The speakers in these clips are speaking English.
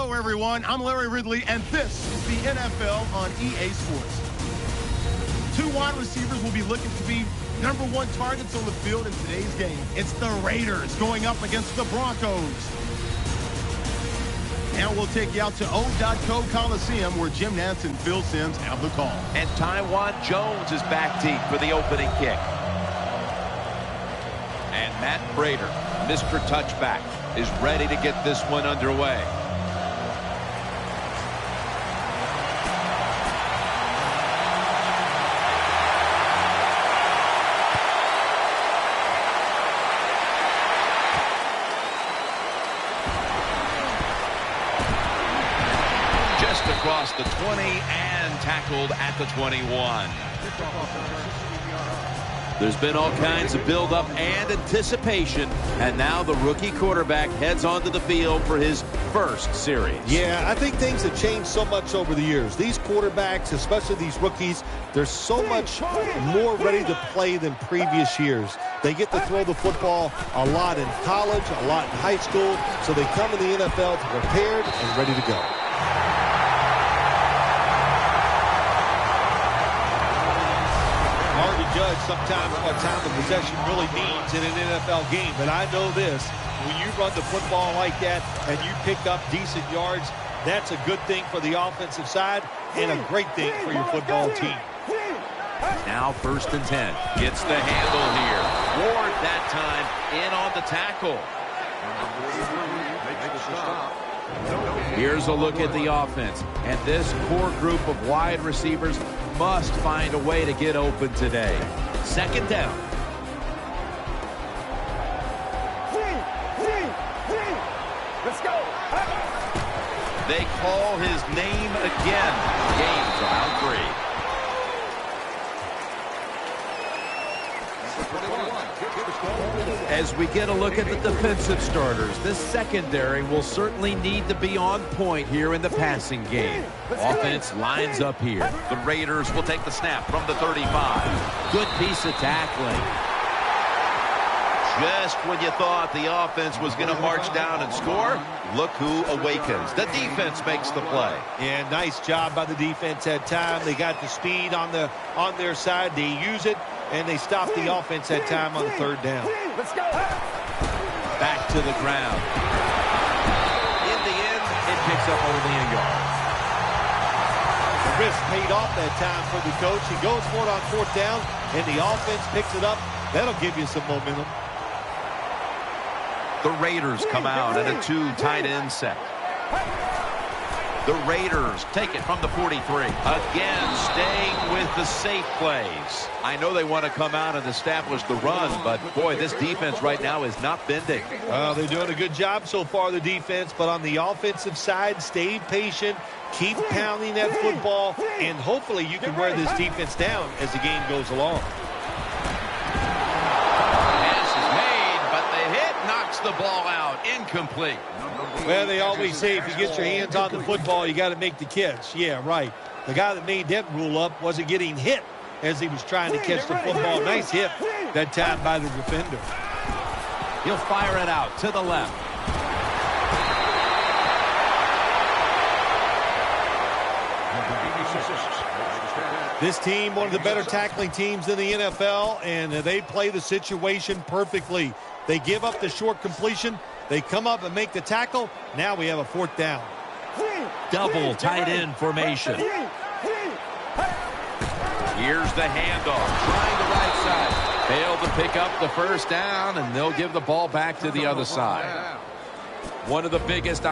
Hello, everyone. I'm Larry Ridley, and this is the NFL on EA Sports. Two wide receivers will be looking to be #1 targets on the field in today's game. It's the Raiders going up against the Broncos. Now we'll take you out to O.co Coliseum, where Jim Nantz and Phil Simms have the call. And Taiwan Jones is back deep for the opening kick. And Matt Prater, Mr. Touchback, is ready to get this one underway. Just across the 20 and tackled at the 21. There's been all kinds of build-up and anticipation, and now the rookie quarterback heads onto the field for his first series. Yeah, I think things have changed so much over the years. These quarterbacks, especially these rookies, they're so much more ready to play than previous years. They get to throw the football a lot in college, a lot in high school, so they come in the NFL prepared and ready to go. Hard to judge sometimes what time of possession really means in an NFL game, but I know this. When you run the football like that and you pick up decent yards, that's a good thing for the offensive side and a great thing for your football team. Now 1st and 10. Gets the handle here. Ward that time in on the tackle. Here's a look at the offense. And this core group of wide receivers must find a way to get open today. 2nd down. Let's go. They call his name again. Game's about 3. As we get a look at the defensive starters, this secondary will certainly need to be on point here in the passing game. Offense lines up here. The Raiders will take the snap from the 35. Good piece of tackling. Just when you thought the offense was going to march down and score, look who awakens. The defense makes the play. Yeah, nice job by the defense that time. They got the speed on their side. They use it, and they stop the offense that time on 3rd down. Let's go. Back to the ground. In the end, it picks up only a yard. The risk paid off that time for the coach. He goes for it on 4th down, and the offense picks it up. That'll give you some momentum. The Raiders come out in a 2 tight end set. The Raiders take it from the 43. Again, staying with the safe plays. I know they want to come out and establish the run, but boy, this defense right now is not bending. They're doing a good job so far, the defense, but on the offensive side, stay patient, keep pounding that football, and hopefully you can wear this defense down as the game goes along. The ball out, incomplete. Well, they always say if you get your hands on the football, you got to make the catch. Yeah, right. The guy that made that rule up wasn't getting hit as he was trying to catch the football. Nice hit that time by the defender. He'll fire it out to the left. This team, one of the better tackling teams in the NFL, and they play the situation perfectly. They give up the short completion. They come up and make the tackle. Now we have a 4th down. Double tight end formation. Here's the handoff. Trying the right side. Failed to pick up the 1st down, and they'll give the ball back to the other side. One of the biggest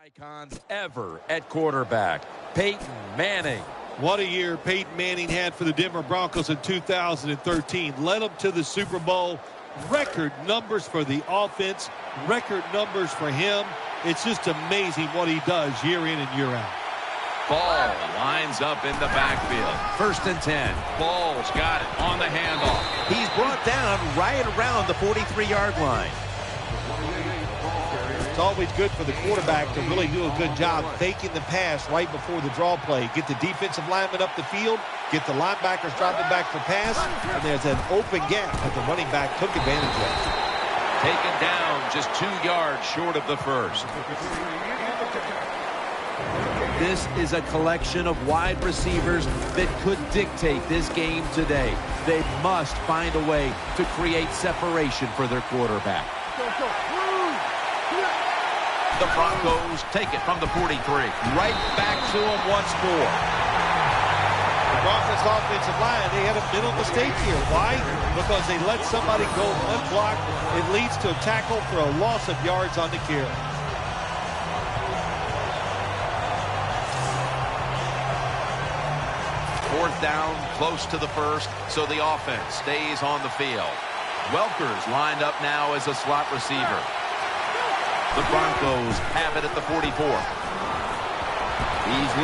Icons ever at quarterback, Peyton Manning. What a year Peyton Manning had for the Denver Broncos in 2013. Led them to the Super Bowl. Record numbers for the offense. Record numbers for him. It's just amazing what he does year in and year out. Ball lines up in the backfield. 1st and 10. Ball's got it on the handoff. He's brought down right around the 43-yard line. It's always good for the quarterback to really do a good job faking the pass right before the draw play. Get the defensive lineman up the field, get the linebackers dropping back for pass, and there's an open gap that the running back took advantage of. Taken down just 2 yards short of the first. This is a collection of wide receivers that could dictate this game today. They must find a way to create separation for their quarterback. The Broncos take it from the 43. Right back to him once more. The Broncos offensive line, they had a mental mistake here. Why? Because they let somebody go unblocked. It leads to a tackle for a loss of yards on the carry. Fourth down, close to the first, so the offense stays on the field. Welker's lined up now as a slot receiver. The Broncos have it at the 44. He's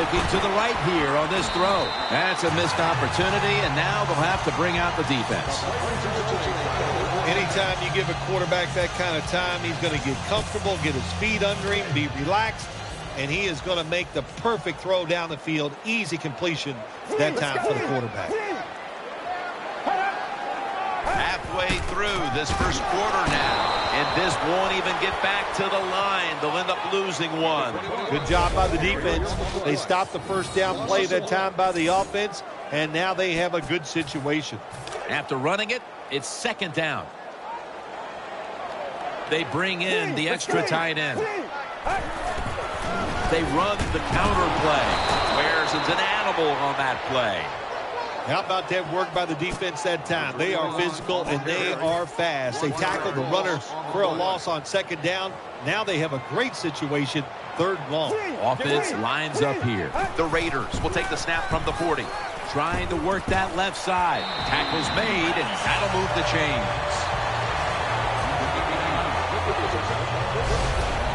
looking to the right here on this throw. That's a missed opportunity, and now they'll have to bring out the defense. Anytime you give a quarterback that kind of time, he's going to get comfortable, get his feet under him, be relaxed, and he is going to make the perfect throw down the field. Easy completion that time for the quarterback. Halfway through this first quarter now, and this won't even get back to the line. They'll end up losing one. Good job by the defense. They stopped the first down play that time by the offense, and now they have a good situation. After running it, it's 2nd down. They bring in the extra tight end. They run the counter play. Wareson's an animal on that play. How about that work by the defense that time? They are physical and they are fast. They tackled the runner for a loss on 2nd down. Now they have a great situation, 3rd and long. Offense lines up here. The Raiders will take the snap from the 40. Trying to work that left side. Tackle's made, and that'll move the chains.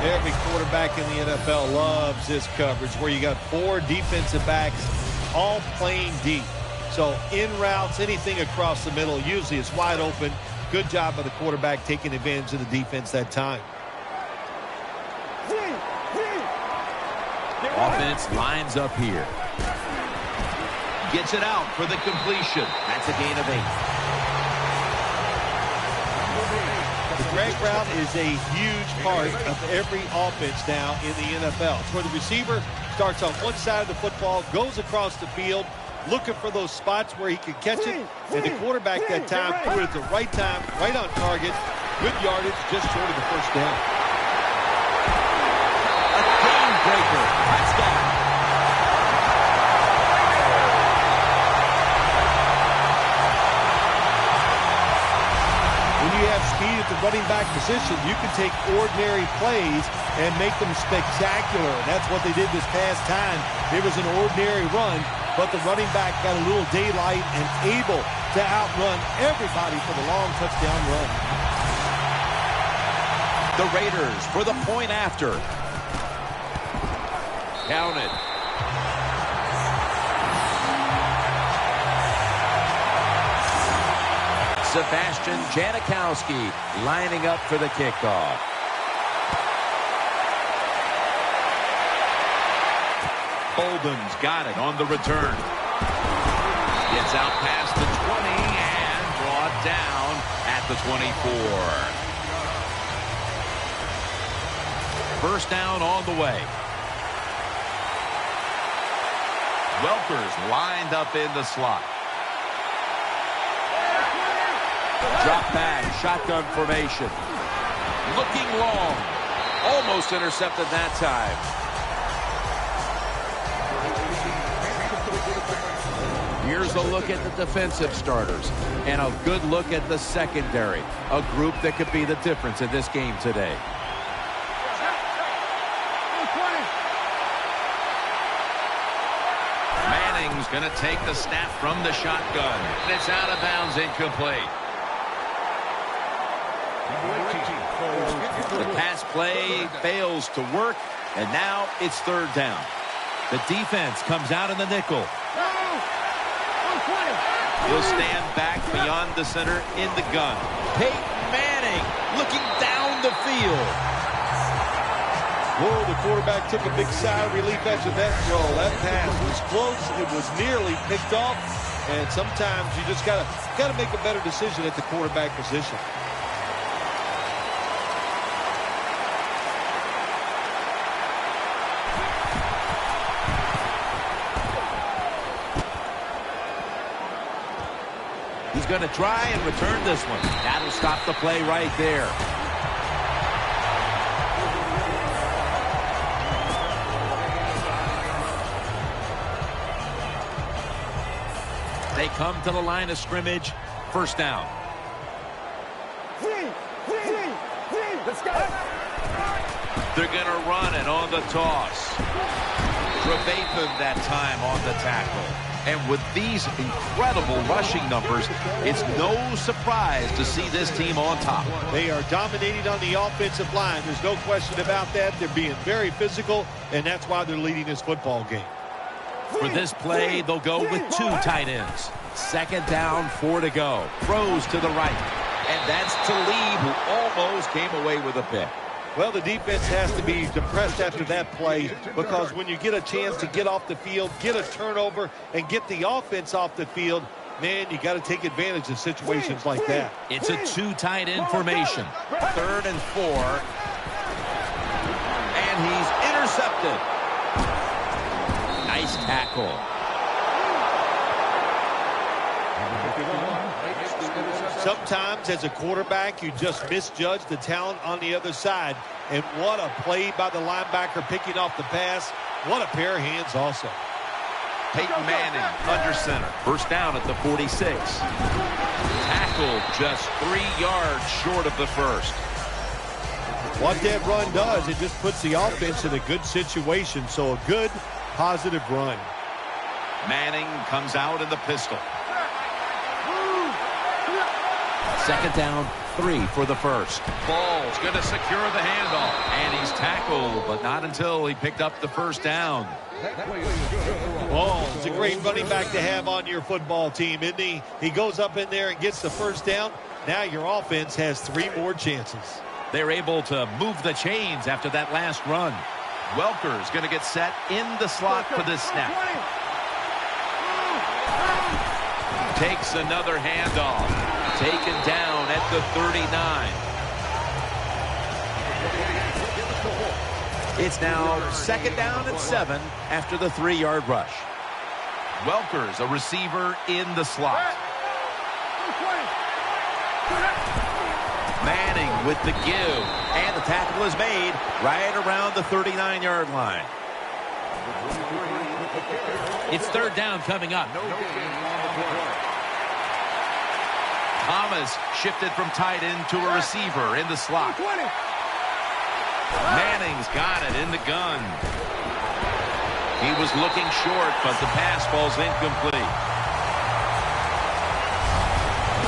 Every quarterback in the NFL loves this coverage where you got 4 defensive backs all playing deep. So in routes, anything across the middle, usually it's wide open. Good job by the quarterback taking advantage of the defense that time. Offense lines up here. Gets it out for the completion. That's a gain of 8. The drag route is a huge part of every offense now in the NFL. It's where the receiver starts on one side of the football, goes across the field, looking for those spots where he can catch it, and the quarterback that time threw it at the right time, right on target. Good yardage, just short of the first down. A game breaker. Touchdown. When you have speed at the running back position, you can take ordinary plays and make them spectacular. And that's what they did this past time. It was an ordinary run, but the running back got a little daylight and able to outrun everybody for the long touchdown run. The Raiders for the point after. Counted. Sebastian Janikowski lining up for the kickoff. Bolden's got it on the return. Gets out past the 20 and brought down at the 24. First down on the way. Welker's lined up in the slot. Drop back, shotgun formation. Looking long. Almost intercepted that time. Here's a look at the defensive starters and a good look at the secondary. A group that could be the difference in this game today. is going to take the snap from the shotgun. And it's out of bounds, incomplete. The pass play fails to work, and now it's third down. The defense comes out in the nickel. He'll stand back beyond the center in the gun. Peyton Manning looking down the field. Whoa, the quarterback took a big sigh of relief after that throw. That pass was close. It was nearly picked off. And sometimes you just gotta make a better decision at the quarterback position. He's going to try and return this one. That'll stop the play right there. They come to the line of scrimmage. First down. Let's go. They're going to run it on the toss. Trevathan that time on the tackle. And with these incredible rushing numbers, it's no surprise to see this team on top. They are dominating on the offensive line. There's no question about that. They're being very physical, and that's why they're leading this football game. For this play, they'll go with two tight ends. Second down, 4 to go. Throws to the right. And that's Talib, who almost came away with a pick. Well, the defense has to be depressed after that play, because when you get a chance to get off the field, get a turnover, and get the offense off the field, man, you got to take advantage of situations like that. It's a two tight end formation. 3rd and 4. And he's intercepted. Nice tackle. Sometimes as a quarterback, you just misjudge the talent on the other side. And what a play by the linebacker picking off the pass. What a pair of hands also. Peyton Manning under center. First down at the 46. Tackled just 3 yards short of the first. What that run does, it just puts the offense in a good situation. So a good, positive run. Manning comes out in the pistol. Second down, 3 for the first. Ball's going to secure the handoff. And he's tackled, but not until he picked up the first down. Oh, it's a great running back to have on your football team, isn't he? He goes up in there and gets the first down. Now your offense has 3 more chances. They're able to move the chains after that last run. Welker's going to get set in the slot for this snap. Takes another handoff. Taken down at the 39. It's now second down and 7 after the 3-yard rush. Welker's a receiver in the slot. Manning with the give. And the tackle is made right around the 39-yard line. It's third down coming up. Thomas shifted from tight end to a receiver in the slot. Manning's got it in the gun. He was looking short, but the pass falls incomplete.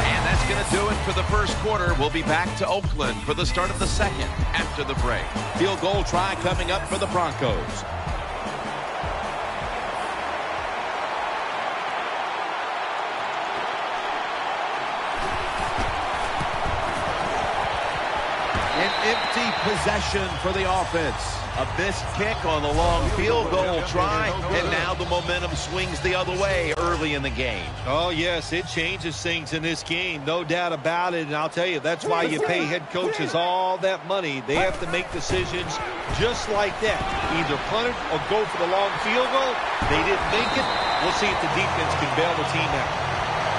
And that's going to do it for the first quarter. We'll be back to Oakland for the start of the second after the break. Field goal try coming up for the Broncos. Empty possession for the offense. A missed kick on the long field goal try, and now the momentum swings the other way early in the game. Oh, yes, it changes things in this game, no doubt about it. And I'll tell you, that's why you pay head coaches all that money. They have to make decisions just like that. Either punt it or go for the long field goal. They didn't make it. We'll see if the defense can bail the team out.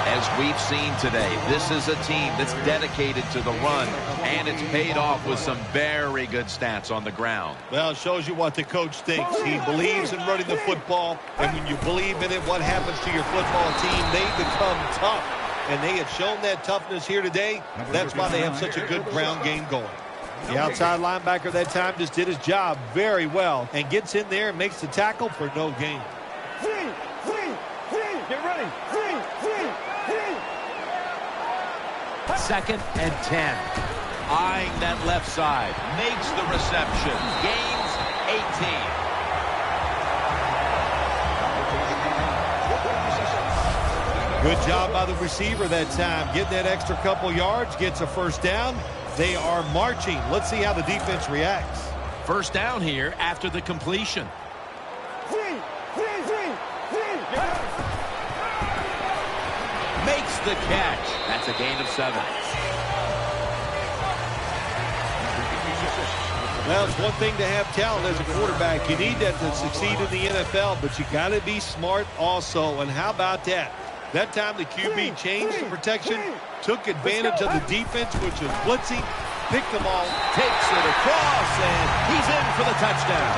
As we've seen today, this is a team that's dedicated to the run, and it's paid off with some very good stats on the ground. Well, it shows you what the coach thinks. He believes in running the football, and when you believe in it, what happens to your football team? They become tough, and they have shown that toughness here today. That's why they have such a good ground game going. The outside linebacker that time just did his job very well and gets in there and makes the tackle for no gain. 2nd and 10. Eyeing that left side. Makes the reception. Gains 18. Good job by the receiver that time. Getting that extra couple yards, gets a first down. They are marching. Let's see how the defense reacts. First down here after the completion. Makes the catch. That's a gain of 7. Well, it's one thing to have talent as a quarterback. You need that to succeed in the NFL, but you got to be smart also. And how about that? That time the QB changed the protection, took advantage of the defense, which was blitzing, picked them all. Takes it across, and he's in for the touchdown.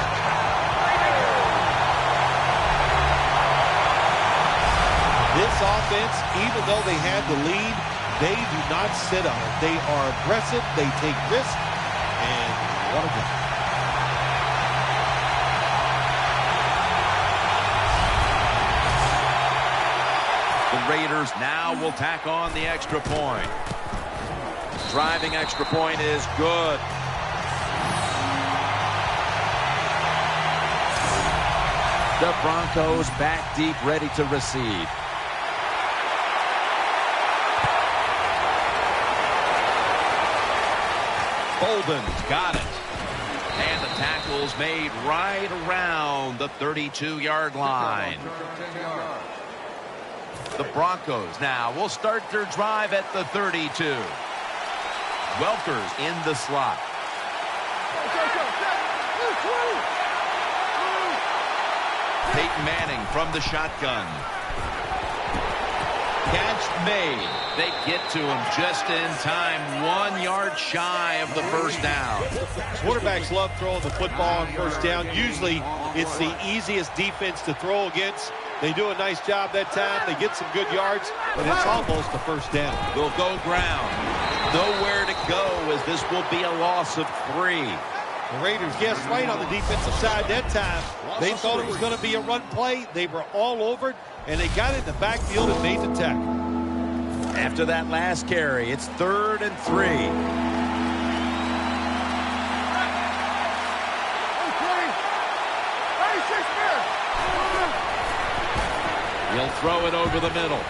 This offense, even though they had the lead, they do not sit on it. They are aggressive, they take risks, and what a game. The Raiders now will tack on the extra point. Driving extra point is good. The Broncos back deep, ready to receive. Bolden's got it. And the tackle's made right around the 32-yard line. The Broncos now will start their drive at the 32. Welker's in the slot. Peyton Manning from the shotgun. Catch made. They get to him just in time. 1 yard shy of the first down. Quarterbacks love throwing the football on first down. Usually it's the easiest defense to throw against. They do a nice job that time. They get some good yards, but it's almost a first down. They'll go ground. Nowhere to go as this will be a loss of 3. The Raiders guessed right on the defensive side that time. They thought it was going to be a run play. They were all over it, and they got it in the backfield and made the tackle. After that last carry, it's 3rd and 3. He'll throw it over the middle.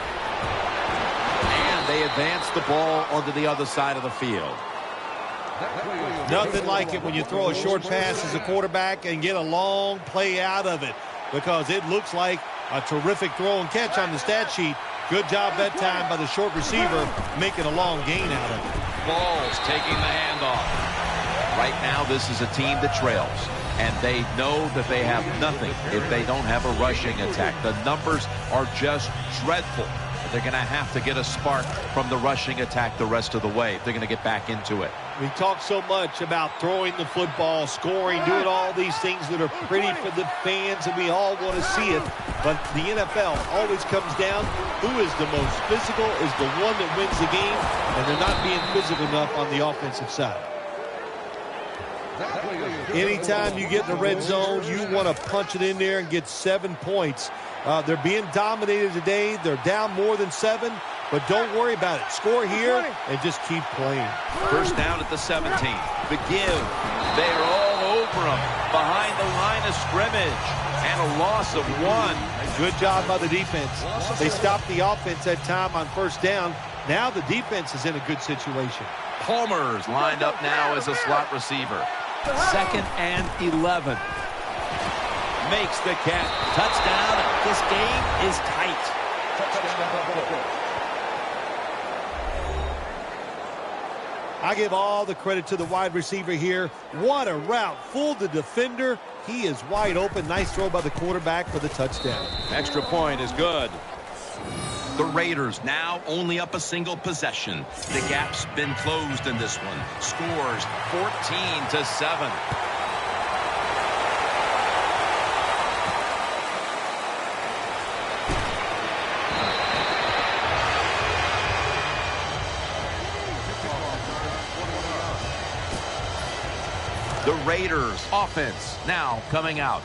And they advance the ball onto the other side of the field. Nothing like it when you throw a short pass as a quarterback and get a long play out of it, because it looks like a terrific throw and catch on the stat sheet. Good job that time by the short receiver, making a long gain out of it. Ball's taking the handoff. Right now, this is a team that trails, and they know that they have nothing if they don't have a rushing attack. The numbers are just dreadful. They're going to have to get a spark from the rushing attack the rest of the way if they're going to get back into it. We talk so much about throwing the football, scoring, doing all these things that are pretty for the fans, and we all want to see it. But the NFL always comes down, who is the most physical is the one that wins the game, and they're not being physical enough on the offensive side. Anytime you get in the red zone, you want to punch it in there and get 7 points. They're being dominated today. They're down more than 7, but don't worry about it. Score here and just keep playing. First down at the 17. The give. They're all over them behind the line of scrimmage, and a loss of 1. Good job by the defense. They stopped the offense that time on first down. Now the defense is in a good situation. Palmer's lined up now as a slot receiver. 2nd and 11. Makes the catch. Touchdown. This game is tight. I give all the credit to the wide receiver here. What a route. Fooled the defender. He is wide open. Nice throw by the quarterback for the touchdown. Extra point is good. The Raiders now only up a single possession. The gap's been closed in this one. Scores 14-7. The Raiders offense now coming out.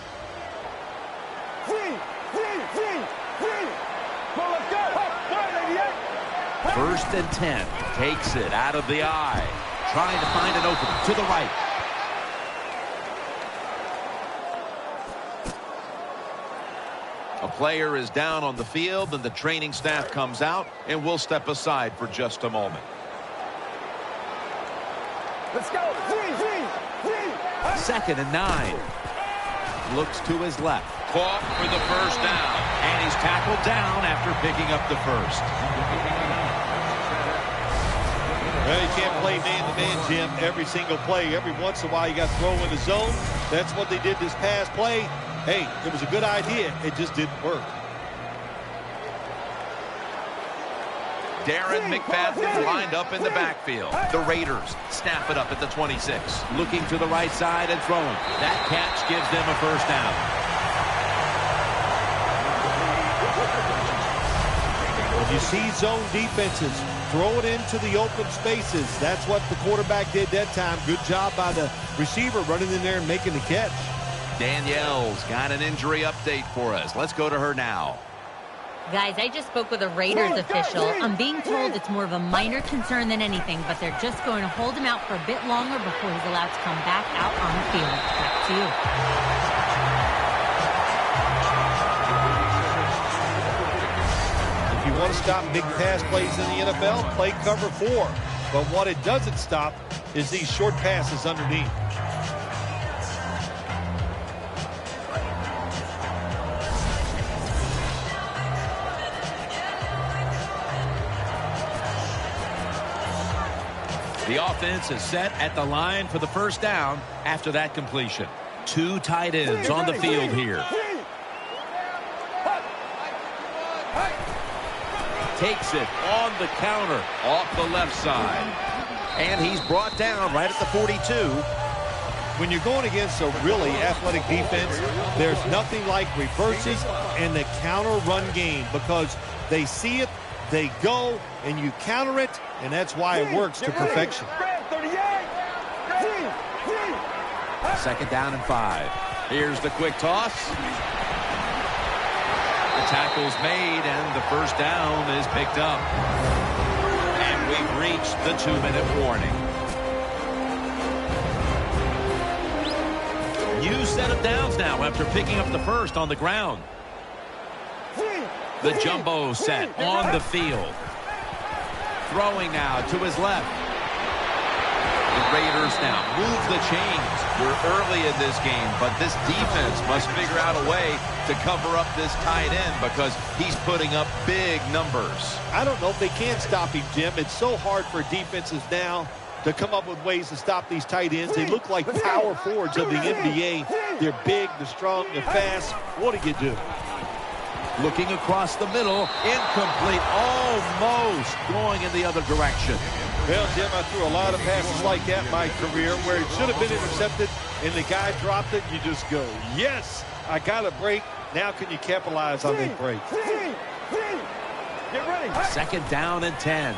First and 10. Takes it out of the eye. Trying to find an opening to the right. A player is down on the field, and the training staff comes out, and we'll step aside for just a moment. Let's go. Second and 9. Looks to his left. Caught for the first down. And he's tackled down after picking up the first. Well, you can't play man-to-man, Jim, every single play. Every once in a while, you got to throw in the zone. That's what they did this past play. Hey, it was a good idea. It just didn't work. Darren McFadden lined up in the backfield. The Raiders snap it up at the 26. Looking to the right side and throwing. That catch gives them a first down. When you see zone defenses, throw it into the open spaces. That's what the quarterback did that time. Good job by the receiver running in there and making the catch. Danielle's got an injury update for us. Let's go to her now. Guys, I just spoke with a Raiders official. I'm being told it's more of a minor concern than anything, but they're just going to hold him out for a bit longer before he's allowed to come back out on the field. Back to you. If you want to stop big pass plays in the NFL, play cover 4. But what it doesn't stop is these short passes underneath. The offense is set at the line for the first down after that completion. 2 tight ends on the field here. Takes it on the counter off the left side. And he's brought down right at the 42. When you're going against a really athletic defense, there's nothing like reverses and the counter run game because they see it, they go, and you counter it, and that's why it works to perfection. Second down and 5. Here's the quick toss. The tackle's made, and the first down is picked up. And we've reached the 2-minute warning. New set of downs now after picking up the first on the ground. The jumbo set on the field. Throwing now to his left. The Raiders now move the chains. We're early in this game, but this defense must figure out a way to cover up this tight end because he's putting up big numbers. I don't know if they can stop him, Jim. It's so hard for defenses now to come up with ways to stop these tight ends. They look like power forwards of the NBA. They're big, they're strong, they're fast. What do you do? Looking across the middle, incomplete, almost going in the other direction. Well, Jim, I threw a lot of passes like that in my career where it should have been intercepted and the guy dropped it. You just go, yes, I got a break. Now can you capitalize on that break? Get ready. Second down and 10.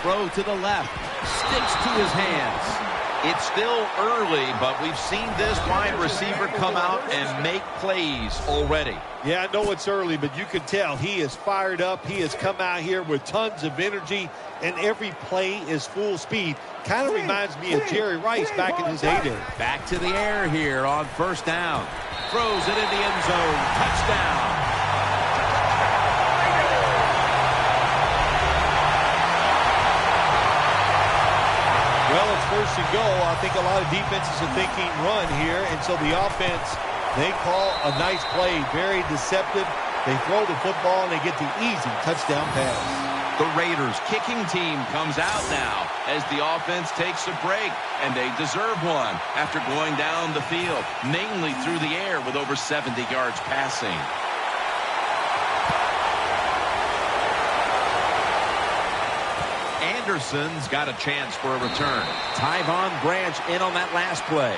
Throw to the left. Sticks to his hands. It's still early, but we've seen this wide receiver come out and make plays already. Yeah, I know it's early, but you can tell he is fired up. He has come out here with tons of energy, and every play is full speed. Kind of reminds me of Jerry Rice back in his heyday. Back to the air here on first down. Throws it in the end zone. Touchdown. Well, it's first and goal. I think a lot of defenses are thinking run here, and so the offense, they call a nice play, very deceptive. They throw the football, and they get the easy touchdown pass. The Raiders kicking team comes out now as the offense takes a break, and they deserve one after going down the field, mainly through the air with over 70 yards passing. Anderson's got a chance for a return. Tyvon Branch in on that last play.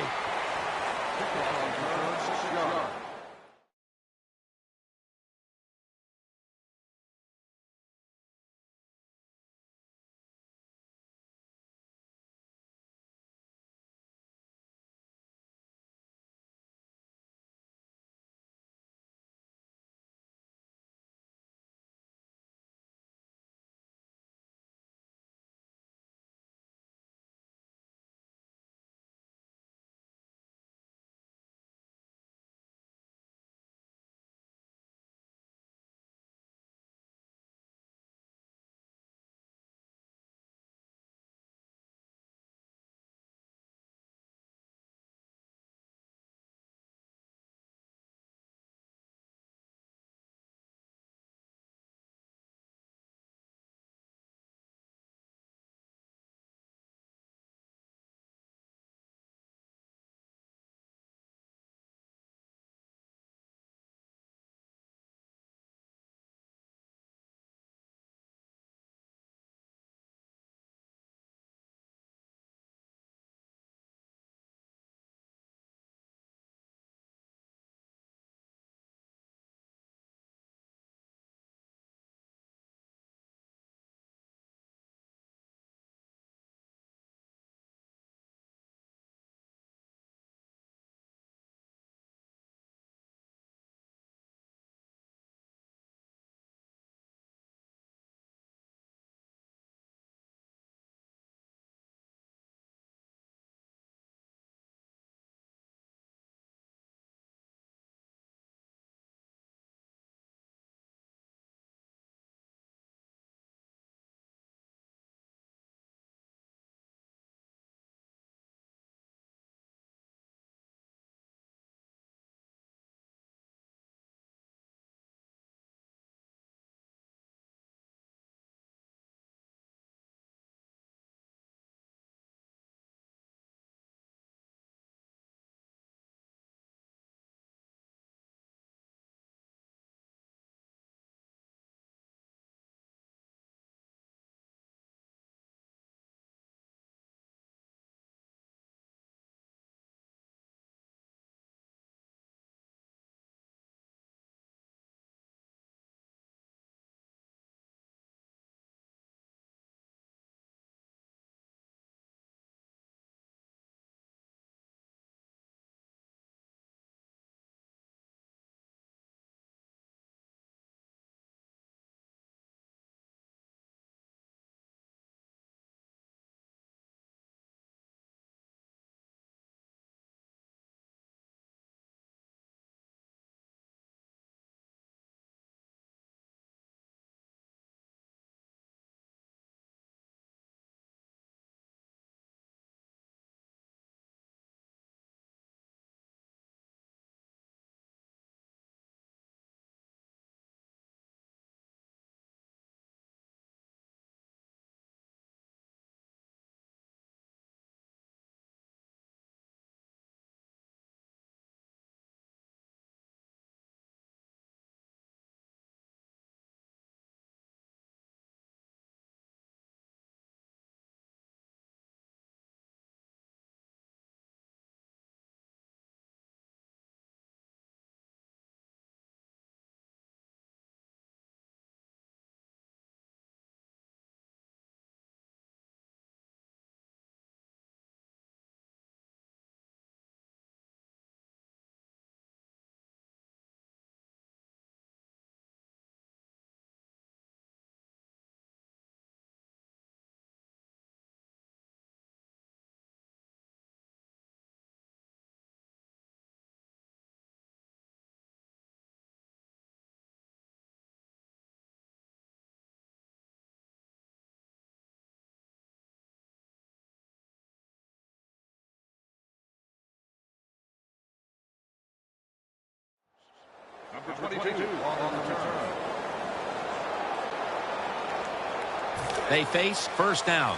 They face first down.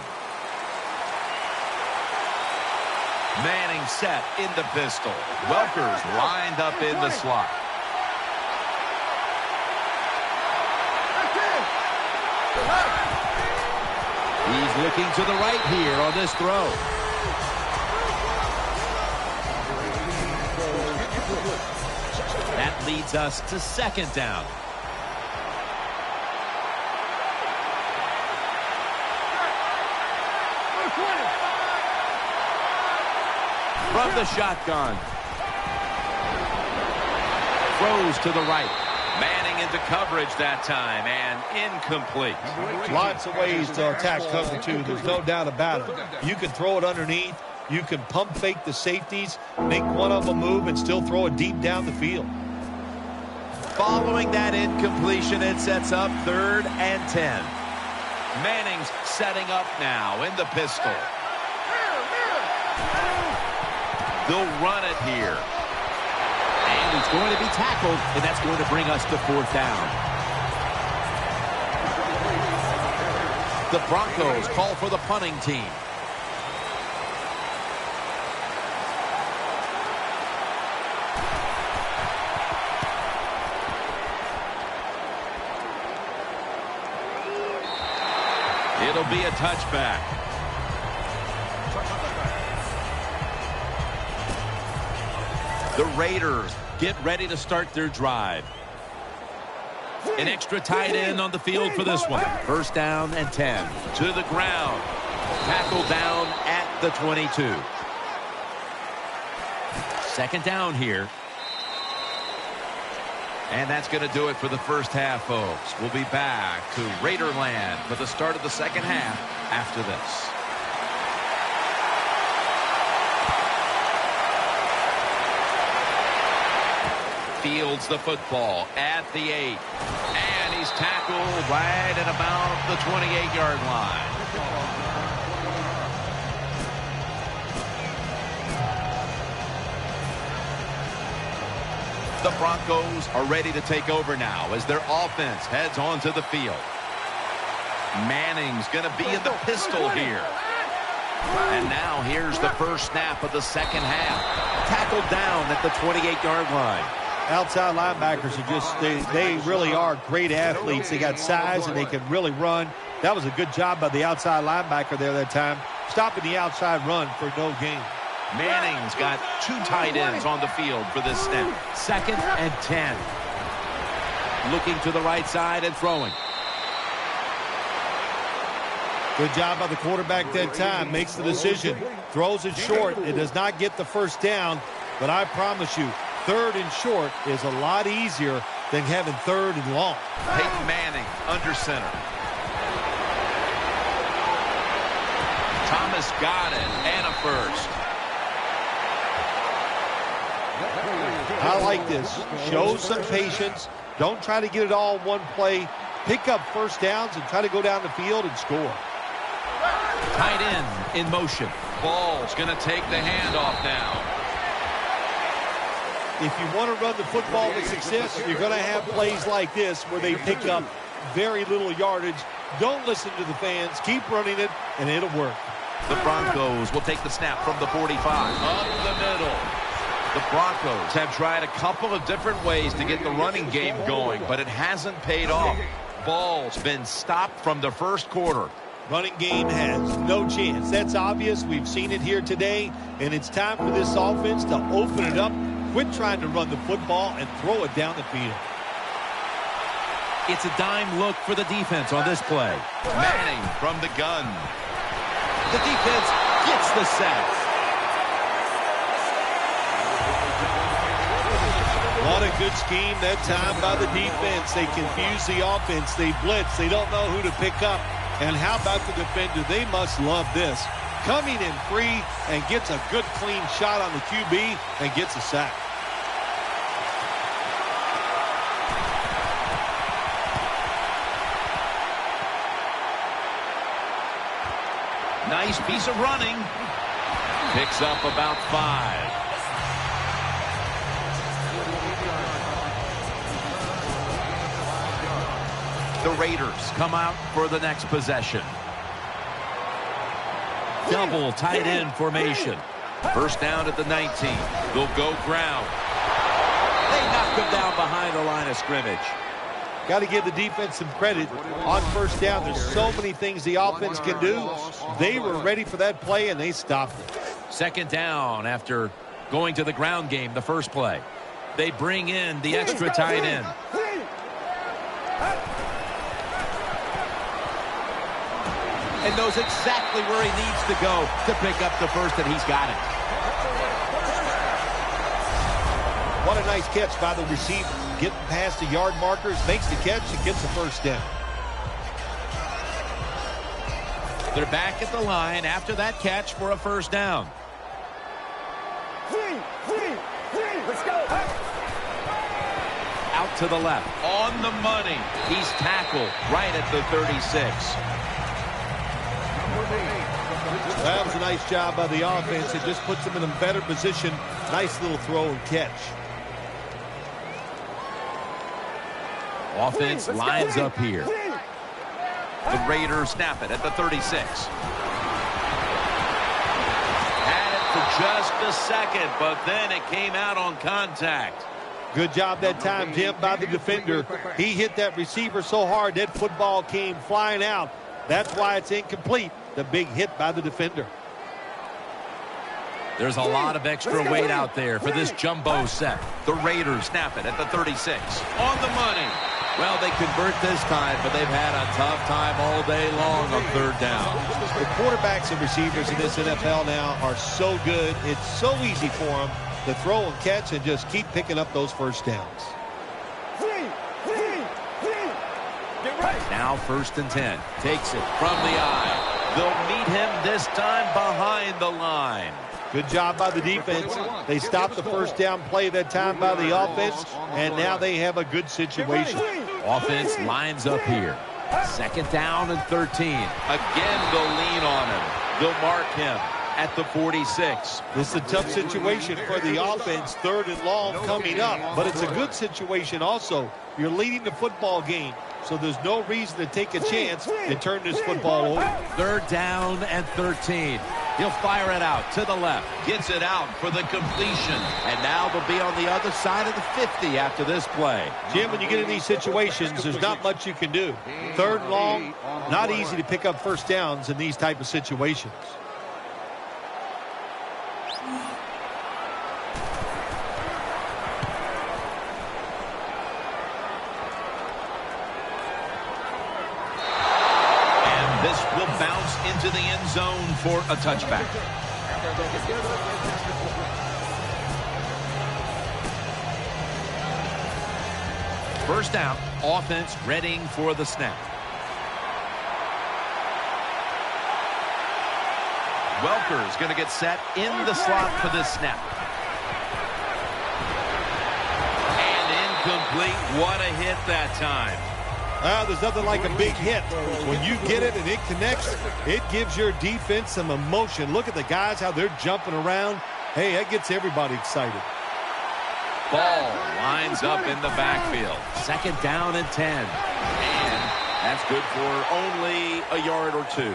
Manning set in the pistol. Welker's lined up in the slot. He's looking to the right here on this throw. That leads us to second down. From the shotgun. Throws to the right. Manning into coverage that time, and incomplete. Lots of ways to attack cover two. There's no doubt about it. You can throw it underneath. You can pump fake the safeties, make one of them move, and still throw it deep down the field. Following that incompletion, it sets up 3rd and 10. Manning's setting up now in the pistol. They'll run it here. And he's going to be tackled, and that's going to bring us to 4th down. The Broncos call for the punting team. It'll be a touchback. The Raiders get ready to start their drive. An extra tight end on the field for this one. 1st down and 10. To the ground. Tackle down at the 22. 2nd down here. And that's going to do it for the first half, folks. We'll be back to Raiderland for the start of the second half after this. Fields the football at the 8. And he's tackled right at about the 28-yard line. The Broncos are ready to take over now as their offense heads onto the field. Manning's going to be in the pistol here. And now here's the first snap of the second half. Tackled down at the 28-yard line. Outside linebackers are just, they really are great athletes. They got size and they can really run. That was a good job by the outside linebacker there that time, stopping the outside run for no gain. Manning's got 2 tight ends on the field for this snap. 2nd and 10. Looking to the right side and throwing. Good job by the quarterback that time. Makes the decision. Throws it short. It does not get the first down, but I promise you, 3rd and short is a lot easier than having 3rd and long. Peyton Manning under center. Thomas got it, and a first. I like this. Show some patience. Don't try to get it all in one play. Pick up first downs and try to go down the field and score. Tight end in motion. Ball's going to take the handoff now. If you want to run the football to success, you're going to have plays like this where they pick up very little yardage. Don't listen to the fans. Keep running it, and it'll work. The Broncos will take the snap from the 45. Up the middle. The Broncos have tried a couple of different ways to get the running game going, but it hasn't paid off. Ball's been stopped from the first quarter. Running game has no chance. That's obvious. We've seen it here today, and it's time for this offense to open it up, quit trying to run the football, and throw it down the field. It's a dime look for the defense on this play. Manning from the gun. The defense gets the sack. What a good scheme that time by the defense. They confuse the offense. They blitz. They don't know who to pick up. And how about the defender? They must love this. Coming in free and gets a good clean shot on the QB and gets a sack. Nice piece of running. Picks up about 5. The Raiders come out for the next possession. Double tight end formation. First down at the 19. They'll go ground. They knock him down behind the line of scrimmage. Got to give the defense some credit. On first down, there's so many things the offense can do. They were ready for that play, and they stopped it. Second down after going to the ground game the first play. They bring in the extra tight end. And knows exactly where he needs to go to pick up the first, and he's got it. What a nice catch by the receiver. Getting past the yard markers, makes the catch, and gets the first down. They're back at the line after that catch for a first down. Let's go. Out to the left. On the money. He's tackled right at the 36. That was a nice job by the offense. It just puts them in a better position. Nice little throw and catch. Offense lines up here. The Raiders snap it at the 36. Had it for just a second, but then it came out on contact. Good job that time, Jim, by the defender. He hit that receiver so hard that football came flying out. That's why it's incomplete. The big hit by the defender. There's a lot of extra weight out there for this jumbo set. The Raiders snap it at the 36. On the money. Well, they convert this time, but they've had a tough time all day long on third down. The quarterbacks and receivers in this NFL now are so good. It's so easy for them to throw and catch and just keep picking up those first downs. Now 1st and 10. Takes it from the eye. They'll meet him this time behind the line. Good job by the defense. They stopped the first down play that time by the offense, and now they have a good situation. Offense lines up here. 2nd down and 13. Again, they'll lean on him. They'll mark him at the 46. This is a tough situation for the offense, 3rd and long coming up, but it's a good situation also. You're leading the football game, so there's no reason to take a chance to turn this football over. 3rd down and 13. He'll fire it out to the left. Gets it out for the completion. And now they'll be on the other side of the 50 after this play. Jim, when you get in these situations, there's not much you can do. 3rd and long, not easy to pick up first downs in these type of situations. This will bounce into the end zone for a touchback. First down, offense readying for the snap. Welker's going to get set in the slot for this snap. And incomplete. What a hit that time. There's nothing like a big hit. When you get it and it connects, it gives your defense some emotion. Look at the guys, how they're jumping around. Hey, that gets everybody excited. Ball lines up in the backfield. 2nd down and 10. And that's good for only a yard or 2.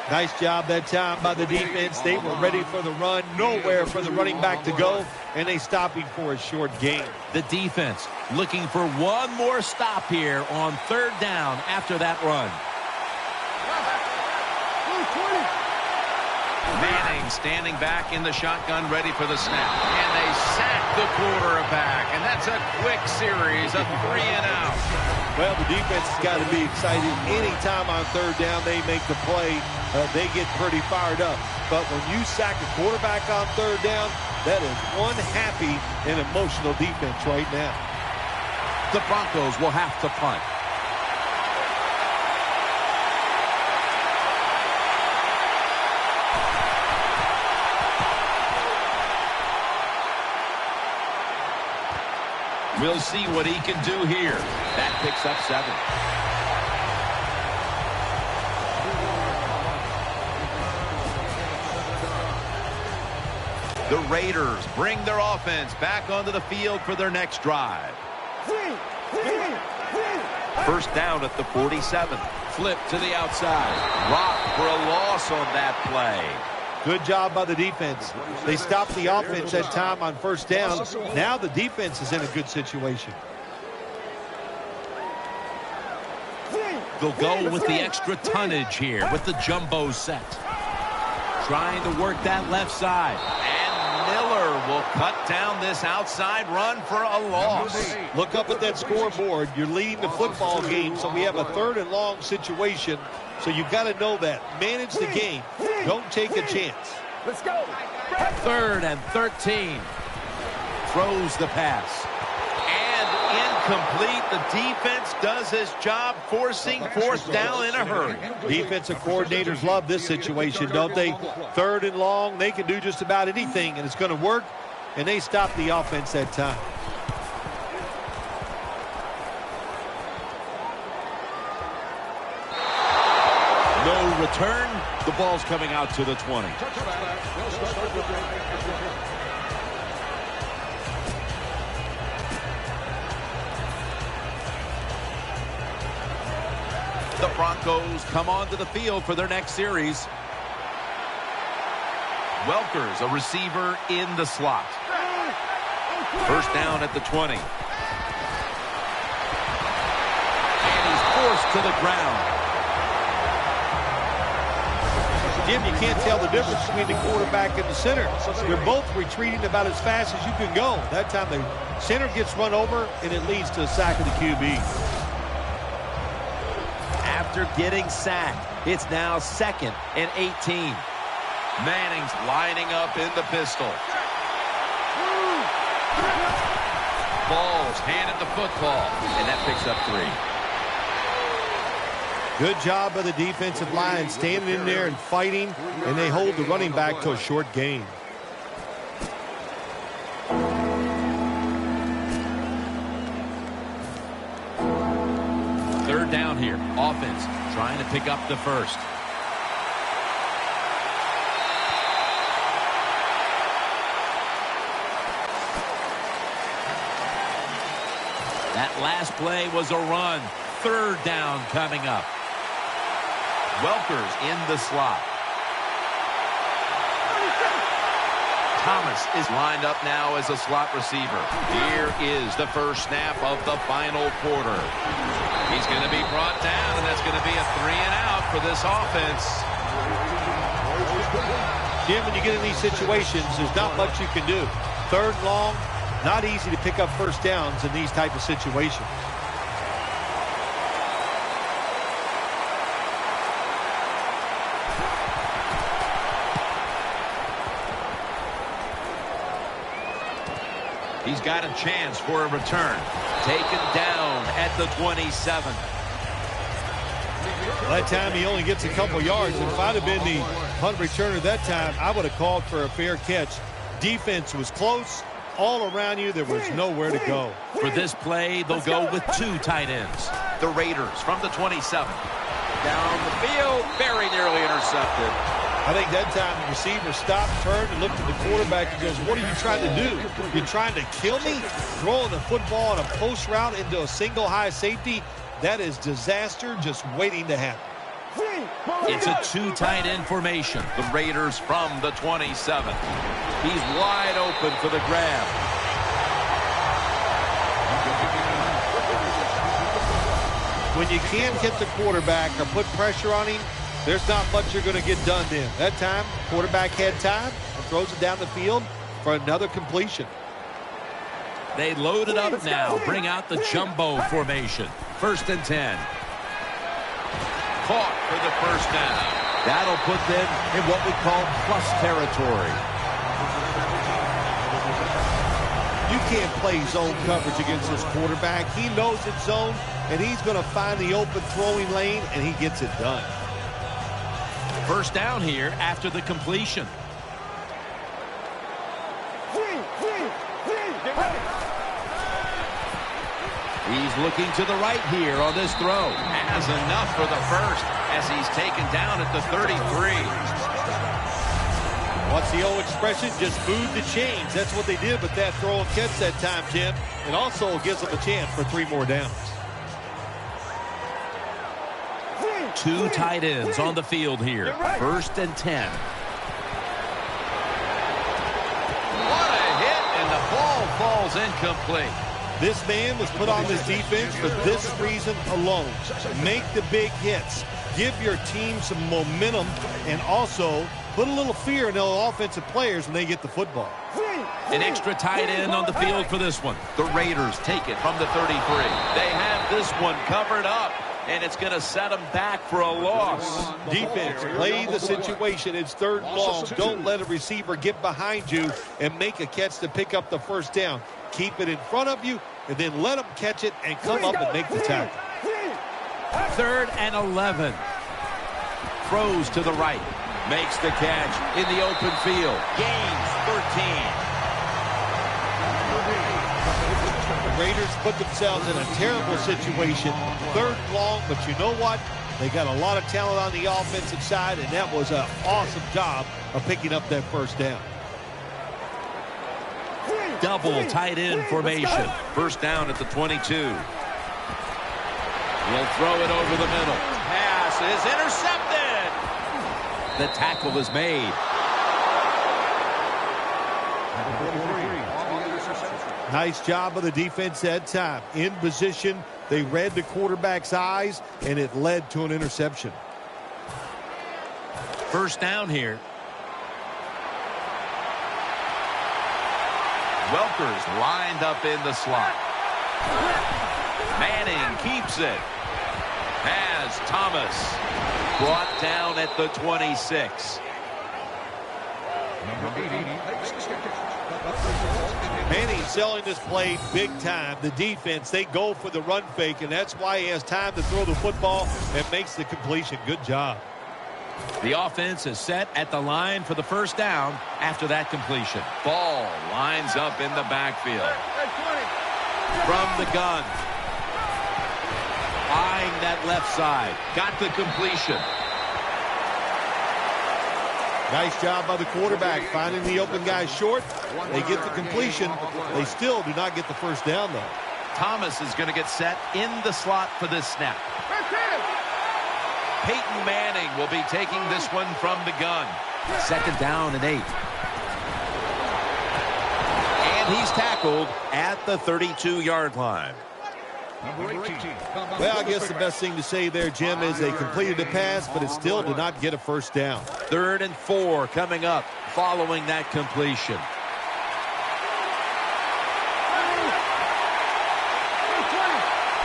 Nice job that time by the defense. They were ready for the run. Nowhere for the running back to go. And they stopped him for a short gain. The defense looking for one more stop here on 3rd down after that run. Manning standing back in the shotgun, ready for the snap. And they sack the quarterback. And that's a quick series, a 3 and out. Well, the defense has got to be excited. Anytime on 3rd down they make the play, they get pretty fired up. But when you sack a quarterback on 3rd down, that is one happy and emotional defense right now. The Broncos will have to punt. We'll see what he can do here. That picks up 7. The Raiders bring their offense back onto the field for their next drive. First down at the 47. Flip to the outside. Rock for a loss on that play. Good job by the defense. They stopped the offense that time on first down. Now the defense is in a good situation. They'll go with the extra tonnage here with the jumbo set. Trying to work that left side. And Miller will cut down this outside run for a loss. Look up at that scoreboard. You're leading the football game, so we have a 3rd and long situation. So you've got to know that. Manage the game. Don't take a chance. Let's go. 3rd and 13. Throws the pass. Incomplete. The defense does its job, forcing 4th down in a hurry. Defensive coordinators love this situation, don't they? 3rd and long, they can do just about anything, and it's going to work, and they stop the offense that time. No return. The ball's coming out to the 20. The Broncos come onto the field for their next series. Welker's a receiver in the slot. First down at the 20. And he's forced to the ground. Jim, you can't tell the difference between the quarterback and the center. They're both retreating about as fast as you can go. That time the center gets run over, and it leads to a sack of the QB. After getting sacked, it's now 2nd and 18. Manning's lining up in the pistol. Balls handed the football, and that picks up 3. Good job by the defensive line, standing in there and fighting, and they hold the running back to a short gain. Third down here. Offense trying to pick up the first. That last play was a run. Third down coming up. Welker's in the slot. Thomas is lined up now as a slot receiver. Here is the first snap of the final quarter. He's going to be brought down, and that's going to be a 3 and out for this offense. Jim, when you get in these situations, there's not much you can do. 3rd and long, not easy to pick up first downs in these type of situations. He's got a chance for a return. Taken down at the 27. That time he only gets a couple yards. If I'd have been the punt returner that time, I would have called for a fair catch. Defense was close. All around you, there was nowhere to go. For this play, they'll go with 2 tight ends. The Raiders from the 27. Down the field, very nearly intercepted. I think that time the receiver stopped, turned, and looked at the quarterback and goes, what are you trying to do? You're trying to kill me? Throwing the football on a post route into a single high safety? That is disaster just waiting to happen. It's a 2 tight end formation. The Raiders from the 27. He's wide open for the grab. When you can't hit the quarterback or put pressure on him, there's not much you're going to get done then. That time, quarterback had time and throws it down the field for another completion. They load it up now. Bring out the jumbo formation. 1st and 10. Caught for the first down. That'll put them in what we call plus territory. You can't play zone coverage against this quarterback. He knows it's zone, and he's going to find the open throwing lane, and he gets it done. First down here after the completion. He's looking to the right here on this throw. Has enough for the first as he's taken down at the 33. What's the old expression? Just move the chains. That's what they did with that throw and catch that time, Jim. It also gives them a chance for 3 more downs. Two tight ends on the field here. 1st and 10. What a hit, and the ball falls incomplete. This man was put on this defense for this reason alone. Make the big hits. Give your team some momentum, and also put a little fear in the offensive players when they get the football. An extra tight end on the field for this one. The Raiders take it from the 33. They have this one covered up, and it's going to set them back for a loss. Defense, play the situation. It's 3rd and long. Don't let a receiver get behind you and make a catch to pick up the first down. Keep it in front of you, and then let them catch it and come up and make the tackle. 3rd and 11. Throws to the right. Makes the catch in the open field. Gains 13. The Raiders put themselves in a terrible situation. 3rd and long, but you know what? They got a lot of talent on the offensive side, and that was an awesome job of picking up that first down. Double tight end formation. 1st down at the 22. He'll throw it over the middle. Pass is intercepted. The tackle is made. Nice job of the defense that time. In position, they read the quarterback's eyes, and it led to an interception. 1st down here. Welker's lined up in the slot. Manning keeps it. Has Thomas brought down at the 26. Manning selling this play big time. The defense, they go for the run fake, and that's why he has time to throw the football and makes the completion. Good job. The offense is set at the line for the 1st down after that completion. Ball lines up in the backfield. From the gun. Eyeing that left side. Got the completion. Nice job by the quarterback finding the open guy short. They get the completion. They still do not get the first down, though. Thomas is going to get set in the slot for this snap. Peyton Manning will be taking this one from the gun. 2nd down and 8. And he's tackled at the 32-yard line. Well, I guess the best thing to say there, Jim, is they completed the pass, but it still did not get a first down. 3rd and 4 coming up following that completion.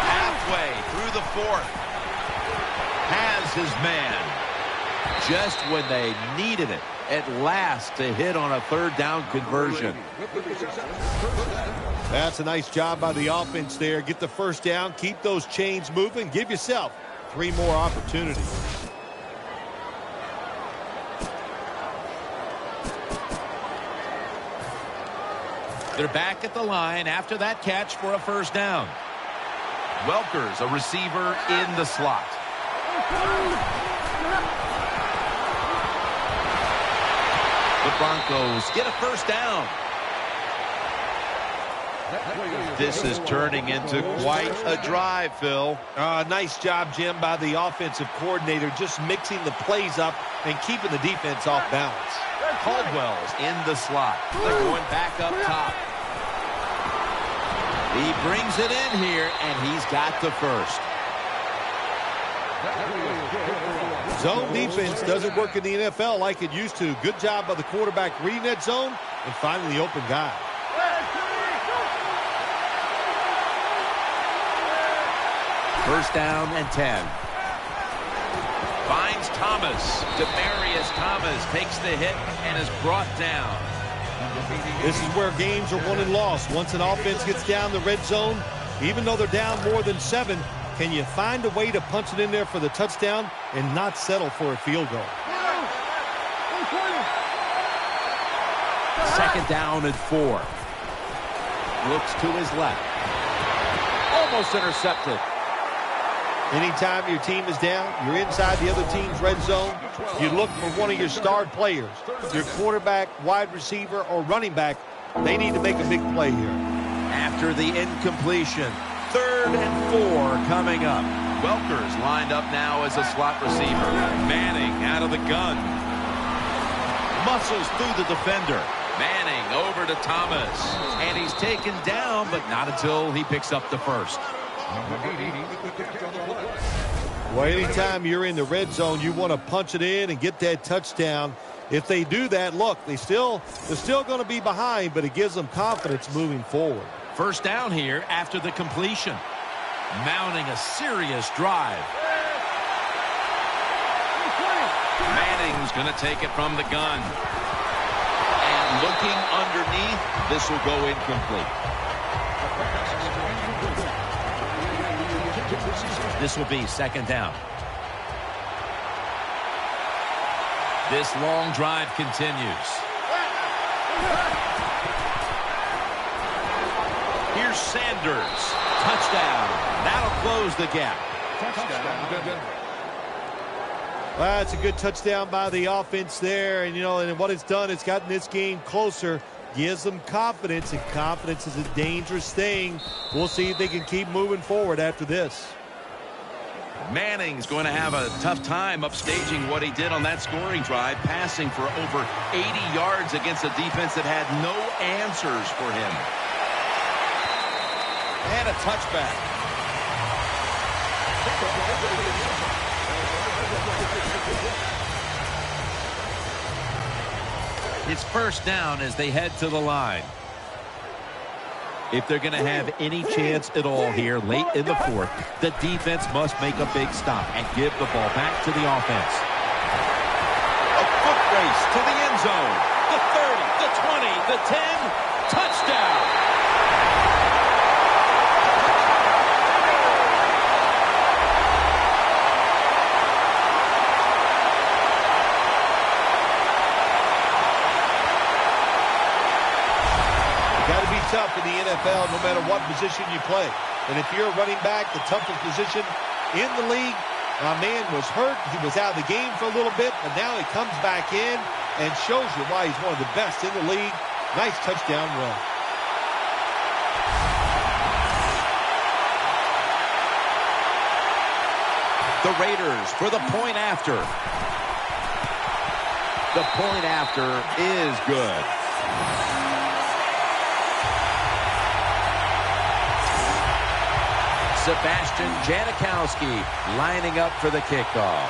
Halfway through the 4th. Has his man. Just when they needed it at last to hit on a 3rd down conversion. That's a nice job by the offense there. Get the first down, keep those chains moving, give yourself 3 more opportunities. They're back at the line after that catch for a 1st down. Welker's a receiver in the slot. The Broncos get a 1st down. This is turning into quite a drive, Phil. Nice job, Jim, by the offensive coordinator, just mixing the plays up and keeping the defense off balance. Caldwell's in the slot. They're going back up top. He brings it in here, and he's got the 1st. Zone defense doesn't work in the NFL like it used to. Good job by the quarterback reading that zone and finding the open guy. First down and 10. Finds Thomas. Demaryius Thomas takes the hit and is brought down. This is where games are won and lost. Once an offense gets down the red zone, even though they're down more than 7, can you find a way to punch it in there for the touchdown and not settle for a field goal? 2nd down and 4. Looks to his left. Almost intercepted. Anytime your team is down, you're inside the other team's red zone, you look for one of your star players, your quarterback, wide receiver, or running back. They need to make a big play here. After the incompletion, 3rd and 4 coming up. Welker's lined up now as a slot receiver. Manning out of the gun. Muscles through the defender. Manning over to Thomas. And he's taken down, but not until he picks up the first. Well, anytime you're in the red zone, you want to punch it in and get that touchdown. If they do that, look, they're still going to be behind, but it gives them confidence moving forward. First down here after the completion. Mounting a serious drive. Manning's going to take it from the gun. And looking underneath, this will go incomplete. This will be second down. This long drive continues. Here's Sanders. Touchdown. That'll close the gap. That's a good touchdown by the offense there. And, and what it's done, it's gotten this game closer. Gives them confidence, and confidence is a dangerous thing. We'll see if they can keep moving forward after this. Manning's going to have a tough time upstaging what he did on that scoring drive, passing for over 80 yards against a defense that had no answers for him. And a touchback. It's first down as they head to the line. If they're going to have any chance at all here late in the fourth, the defense must make a big stop and give the ball back to the offense. A foot race to the end zone. The 30, the 20, the 10. Touchdown. Tough in the NFL no matter what position you play. And if you're a running back, the toughest position in the league, my man was hurt. He was out of the game for a little bit, but now he comes back in and shows you why he's one of the best in the league. Nice touchdown run. The Raiders for the point after. The point after is good. Sebastian Janikowski lining up for the kickoff.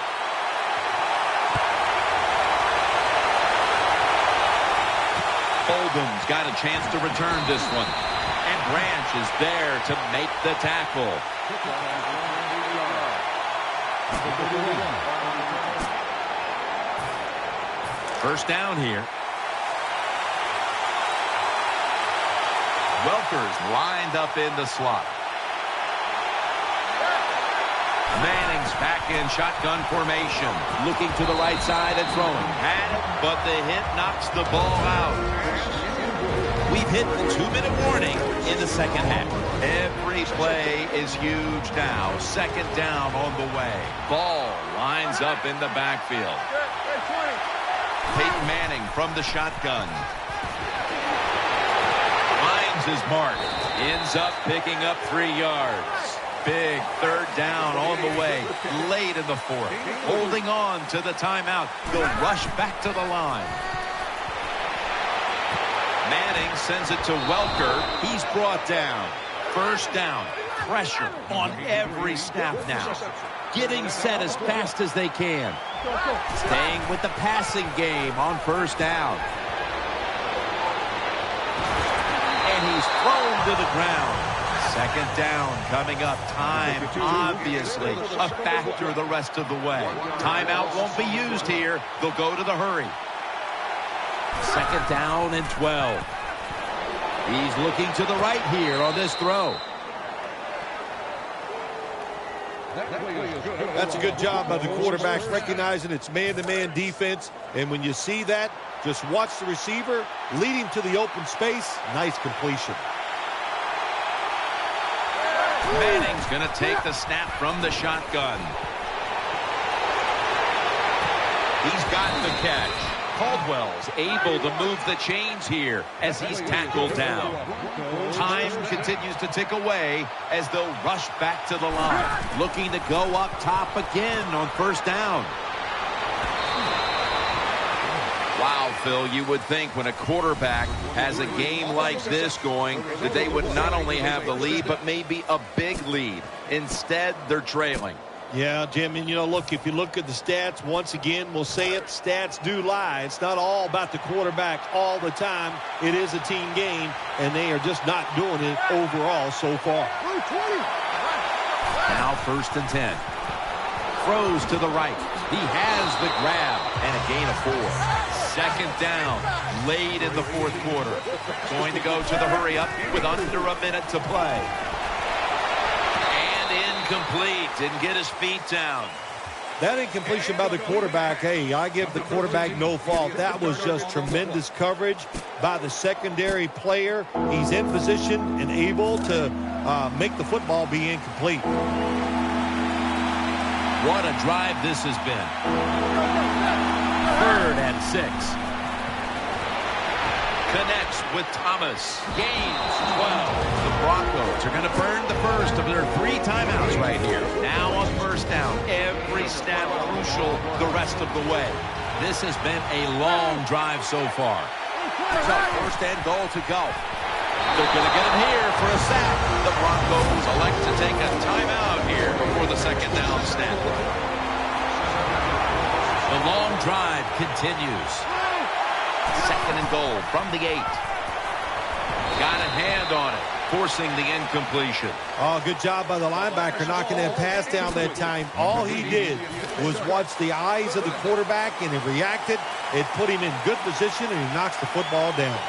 Oldham's got a chance to return this one. And Branch is there to make the tackle. First down here. Welker's lined up in the slot. Manning's back in shotgun formation. Looking to the right side and throwing. But the hit knocks the ball out. We've hit the 2-minute warning in the second half. Every play is huge now. Second down on the way. Ball lines up in the backfield. Peyton Manning from the shotgun. Finds his mark. Ends up picking up 3 yards. Big third down on the way, late in the fourth. Holding on to the timeout. They'll rush back to the line. Manning sends it to Welker. He's brought down. First down. Pressure on every snap now. Getting set as fast as they can. Staying with the passing game on first down. And he's thrown to the ground. Second down coming up. Time, obviously, a factor the rest of the way. Timeout won't be used here. They'll go to the hurry. Second down and 12. He's looking to the right here on this throw. That's a good job by the quarterback, recognizing it's man-to-man defense. And when you see that, just watch the receiver, lead him to the open space. Nice completion. Manning's going to take the snap from the shotgun. He's got the catch. Caldwell's able to move the chains here as he's tackled down. Time continues to tick away as they'll rush back to the line. Looking to go up top again on first down. Wow, Phil, you would think when a quarterback has a game like this going that they would not only have the lead, but maybe a big lead. Instead, they're trailing. Yeah, Jim, and look, if you look at the stats, once again, we'll say it, stats do lie. It's not all about the quarterback all the time. It is a team game, and they are just not doing it overall so far. Now 1st and 10. Throws to the right. He has the grab and a gain of 4. 2nd down, late in the 4th quarter. Going to go to the hurry-up with under a minute to play. Incomplete. Didn't get his feet down. That incompletion by the quarterback, hey, I give the quarterback no fault. That was just tremendous coverage by the secondary player. He's in position and able to make the football be incomplete. What a drive this has been. 3rd and 6. Connects with Thomas. Gains 12. The Broncos are going to burn the first of their 3 timeouts right here. Now on first down. Every snap crucial the rest of the way. This has been a long drive so far. So 1st and goal to go. They're going to get him here for a sack. The Broncos elect to take a timeout here before the 2nd down snap. The long drive continues. 2nd and goal from the 8. Got a hand on it, forcing the incompletion. Oh, good job by the linebacker knocking that pass down that time. All he did was watch the eyes of the quarterback, and he reacted. It put him in good position, and he knocks the football down.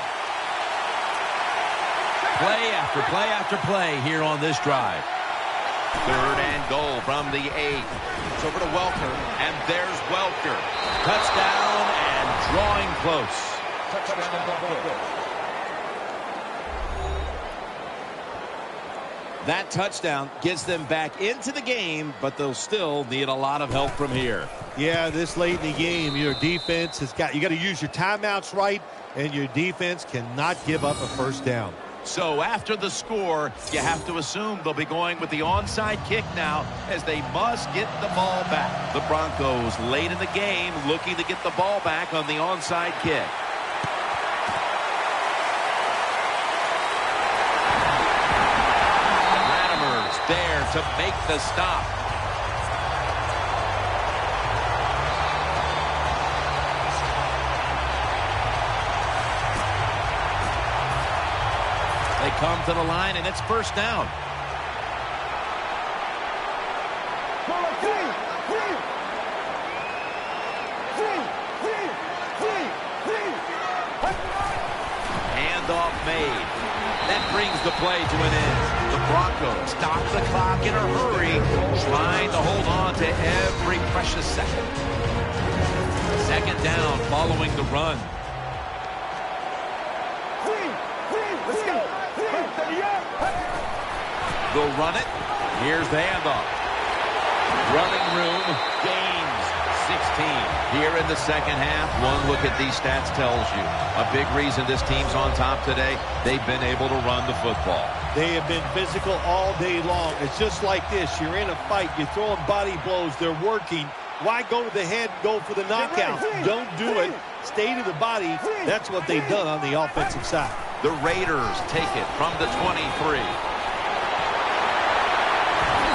Play after play after play here on this drive. 3rd and goal from the 8. It's over to Welker, and there's Welker. Touchdown and drawing close. That touchdown gets them back into the game, but they'll still need a lot of help from here. Yeah, this late in the game, your defense has got, you got to use your timeouts right, and your defense cannot give up a first down. So after the score, you have to assume they'll be going with the onside kick now, as they must get the ball back. The Broncos late in the game looking to get the ball back on the onside kick. Latimer's there to make the stop. They come to the line, and it's first down. Handoff made. That brings the play to an end. The Broncos stop the clock in a hurry, trying to hold on to every precious second. 2nd down following the run. They'll run it. Here's the handoff. Running room gains 16. Here in the 2nd half, one look at these stats tells you a big reason this team's on top today, they've been able to run the football. They have been physical all day long. It's just like this. You're in a fight. You're throwing body blows. They're working. Why go to the head and go for the knockout? Don't do it. Stay to the body. That's what they've done on the offensive side. The Raiders take it from the 23.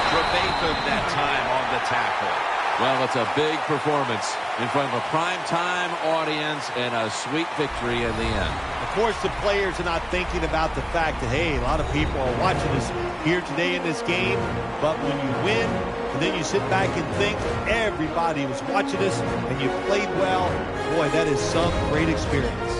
Trevathan that time on the tackle. Well, it's a big performance in front of a primetime audience and a sweet victory in the end. Of course, the players are not thinking about the fact that, hey, a lot of people are watching us here today in this game. But when you win, and then you sit back and think everybody was watching us and you played well, boy, that is some great experience.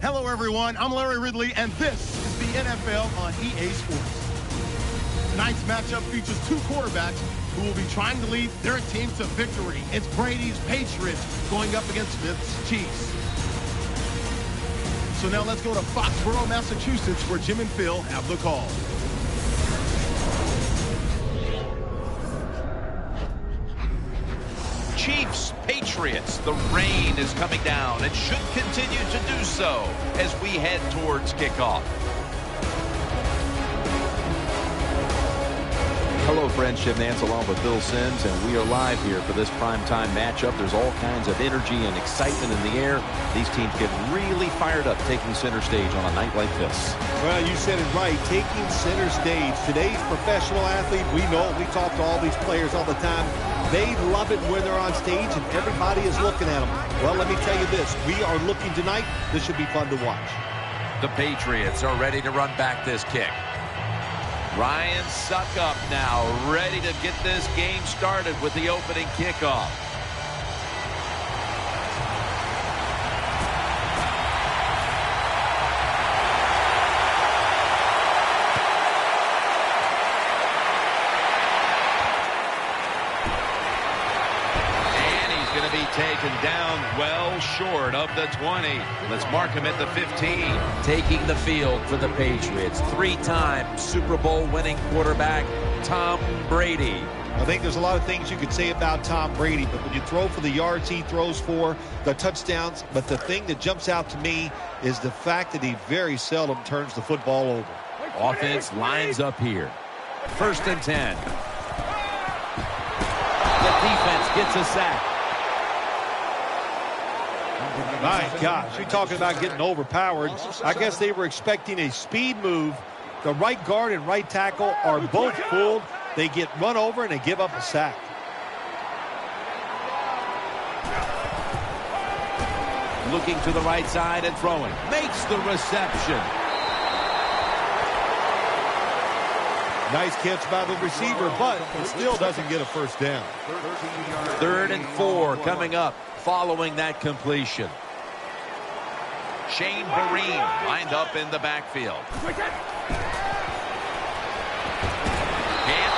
Hello, everyone. I'm Larry Ridley, and this is the NFL on EA Sports. Tonight's matchup features two quarterbacks who will be trying to lead their team to victory. It's Brady's Patriots going up against Smith's Chiefs. So now let's go to Foxborough, Massachusetts, where Jim and Phil have the call. Chiefs, Patriots, the rain is coming down. It should continue to do so as we head towards kickoff. Hello, friends. Jim Nance along with Bill Sims, and we are live here for this primetime matchup. There's all kinds of energy and excitement in the air. These teams get really fired up taking center stage on a night like this. Well, you said it right, taking center stage. Today's professional athlete, we know, we talk to all these players all the time. They love it when they're on stage and everybody is looking at them. Well, let me tell you this. We are looking tonight. This should be fun to watch. The Patriots are ready to run back this kick. Ryan Suckup now ready to get this game started with the opening kickoff. Taken down well short of the 20. Let's mark him at the 15. Taking the field for the Patriots, three-time Super Bowl winning quarterback Tom Brady. I think there's a lot of things you could say about Tom Brady, but when you throw for the yards he throws for, the touchdowns, but the thing that jumps out to me is the fact that he very seldom turns the football over. Offense lines up here. 1st and 10. The defense gets a sack. My gosh, you're talking about getting overpowered. I guess they were expecting a speed move. The right guard and right tackle are both fooled. They get run over and they give up a sack. Looking to the right side and throwing. Makes the reception. Nice catch by the receiver, but it still doesn't get a first down. 3rd and 4 coming up following that completion. Shane Vereen lined up in the backfield. Can't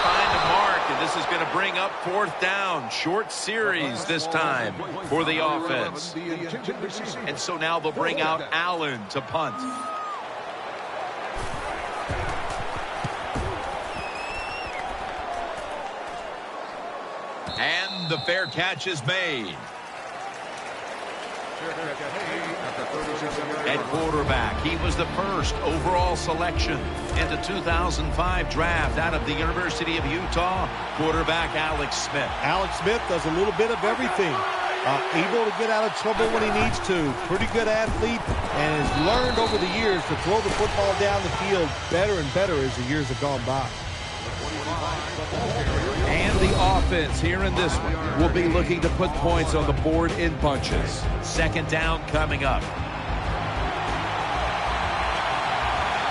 find a mark, and this is going to bring up 4th down. Short series this time for the offense. And so now they'll bring out Allen to punt. And the fair catch is made. At quarterback, he was the first overall selection in the 2005 draft out of the University of Utah. Quarterback Alex Smith. Alex Smith does a little bit of everything. Able to get out of trouble when he needs to. Pretty good athlete, and has learned over the years to throw the football down the field better and better as the years have gone by. And the offense here in this one will be looking to put points on the board in bunches. 2nd down coming up.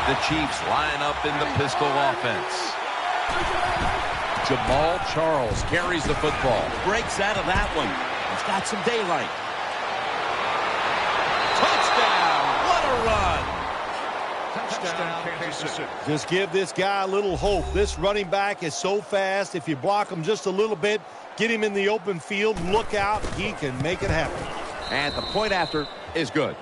The Chiefs line up in the pistol offense. Jamal Charles carries the football. Breaks out of that one. He's got some daylight. Touchdown! What a run! Just give this guy a little hope. This running back is so fast. If you block him just a little bit, get him in the open field, look out, he can make it happen. And the point after is good.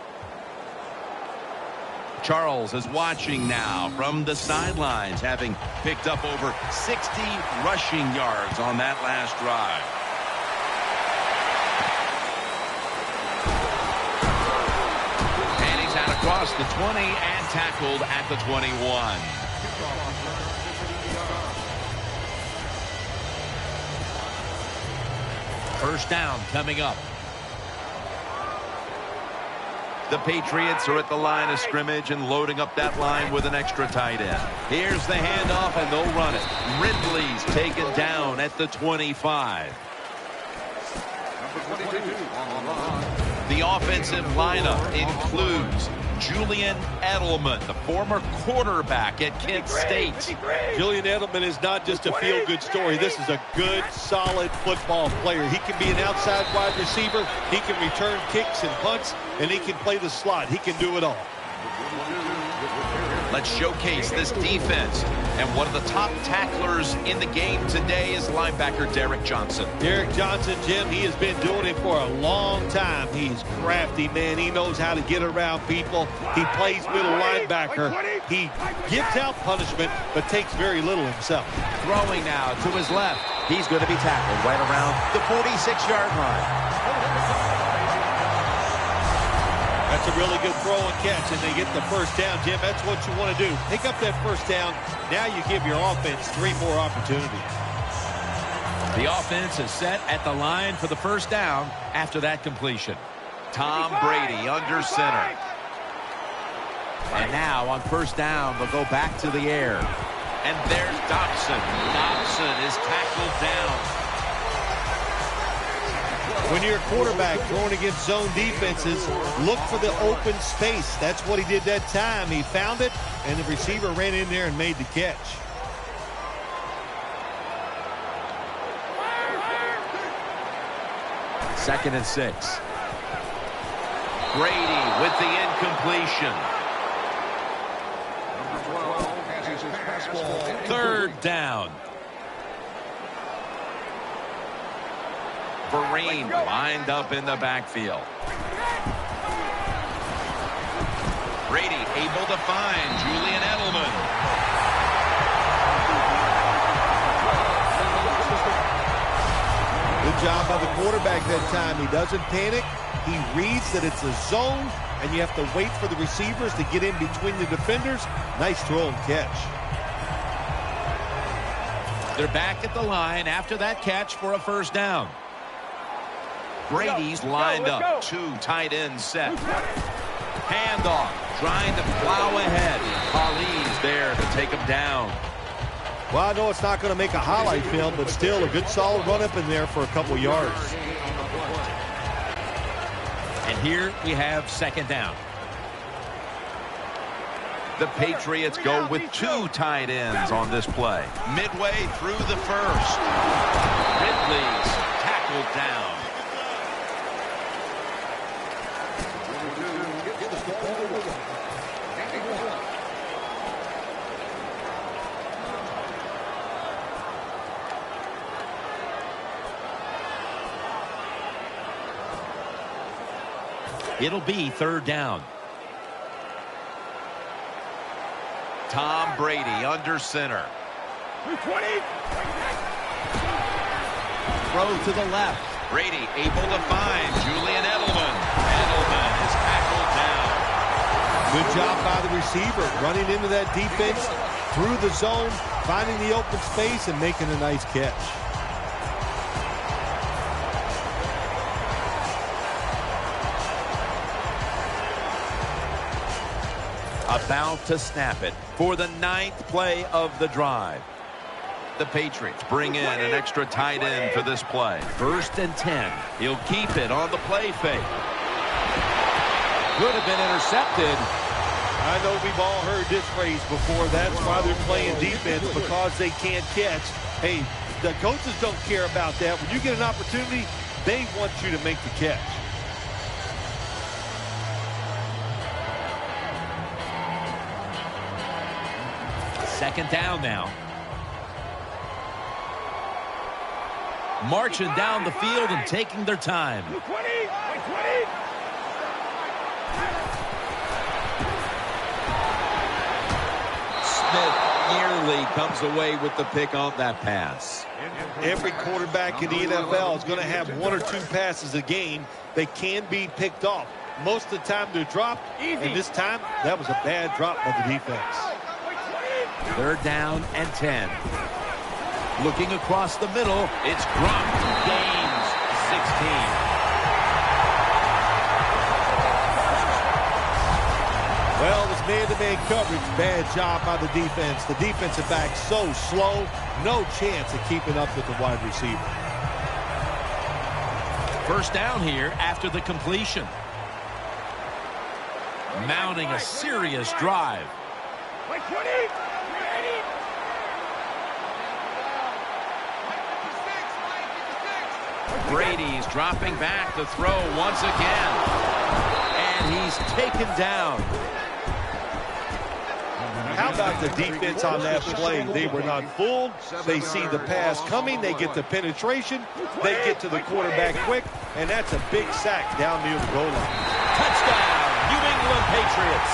Charles is watching now from the sidelines, having picked up over 60 rushing yards on that last drive. And he's out across the 20 and tackled at the 21. First down coming up. The Patriots are at the line of scrimmage and loading up that line with an extra tight end. Here's the handoff, and they'll run it. Ridley's taken down at the 25. The offensive lineup includes Julian Edelman, the former quarterback at Kent State. Julian Edelman is not just a feel-good story. This is a good, solid football player. He can be an outside wide receiver. He can return kicks and punts. and he can play the slot. He can do it all. Let's showcase this defense. And one of the top tacklers in the game today is linebacker Derek Johnson. Derek Johnson, Jim, he has been doing it for a long time. He's crafty, man. He knows how to get around people. He plays middle linebacker. He gives out punishment, but takes very little himself. Throwing now to his left. He's going to be tackled right around the 46-yard line. That's a really good throw and catch, and they get the first down. Jim, that's what you want to do. Pick up that first down. Now you give your offense 3 more opportunities. The offense is set at the line for the first down after that completion. Tom Brady under center. And now on first down, they'll go back to the air. And there's Dobson. Dobson is tackled down. When you're a quarterback throwing against zone defenses, look for the open space. That's what he did that time. He found it, and the receiver ran in there and made the catch. Second and 6. Brady with the incompletion. Third down. Vereen lined up in the backfield. Brady able to find Julian Edelman. Good job by the quarterback that time. He doesn't panic. He reads that it's a zone, and you have to wait for the receivers to get in between the defenders. Nice throw and catch. They're back at the line after that catch for a first down. Brady's lined up. 2 tight ends set. Handoff. Trying to plow ahead. Ali's there to take him down. Well, I know it's not going to make a highlight film, but still a good solid run up in there for a couple yards. And here we have second down. The Patriots go with 2 tight ends on this play. Midway through the first. Ridley's tackled down. It'll be third down. Tom Brady under center. Throw to the left. Brady able to find Julian Edelman. Edelman is tackled down. Good job by the receiver, running into that defense, through the zone, finding the open space, and making a nice catch. About to snap it for the 9th play of the drive. The Patriots bring in an extra tight end for this play. First and 10. He'll keep it on the play fake. Could have been intercepted. I know we've all heard this phrase before. That's why they're playing defense, because they can't catch. Hey, the coaches don't care about that. When you get an opportunity, they want you to make the catch. Second down now. Marching down the field and taking their time. Smith nearly comes away with the pick on that pass. Every quarterback in the NFL is going to have 1 or 2 passes a game. They can be picked off. Most of the time they're dropped, and this time that was a bad drop by the defense. Third down and 10. Looking across the middle, It's Gronk. Gains 16. Well, this man-to-man coverage, bad job by the defense. The defensive back so slow, no chance of keeping up with the wide receiver. first down here after the completion. Mounting a serious drive. Brady's dropping back to throw once again. he's taken down. How about the defense on that play? They were not fooled. They see the pass coming. They get the penetration. They get to the quarterback quick. And that's a big sack down near the goal line. Touchdown, New England Patriots.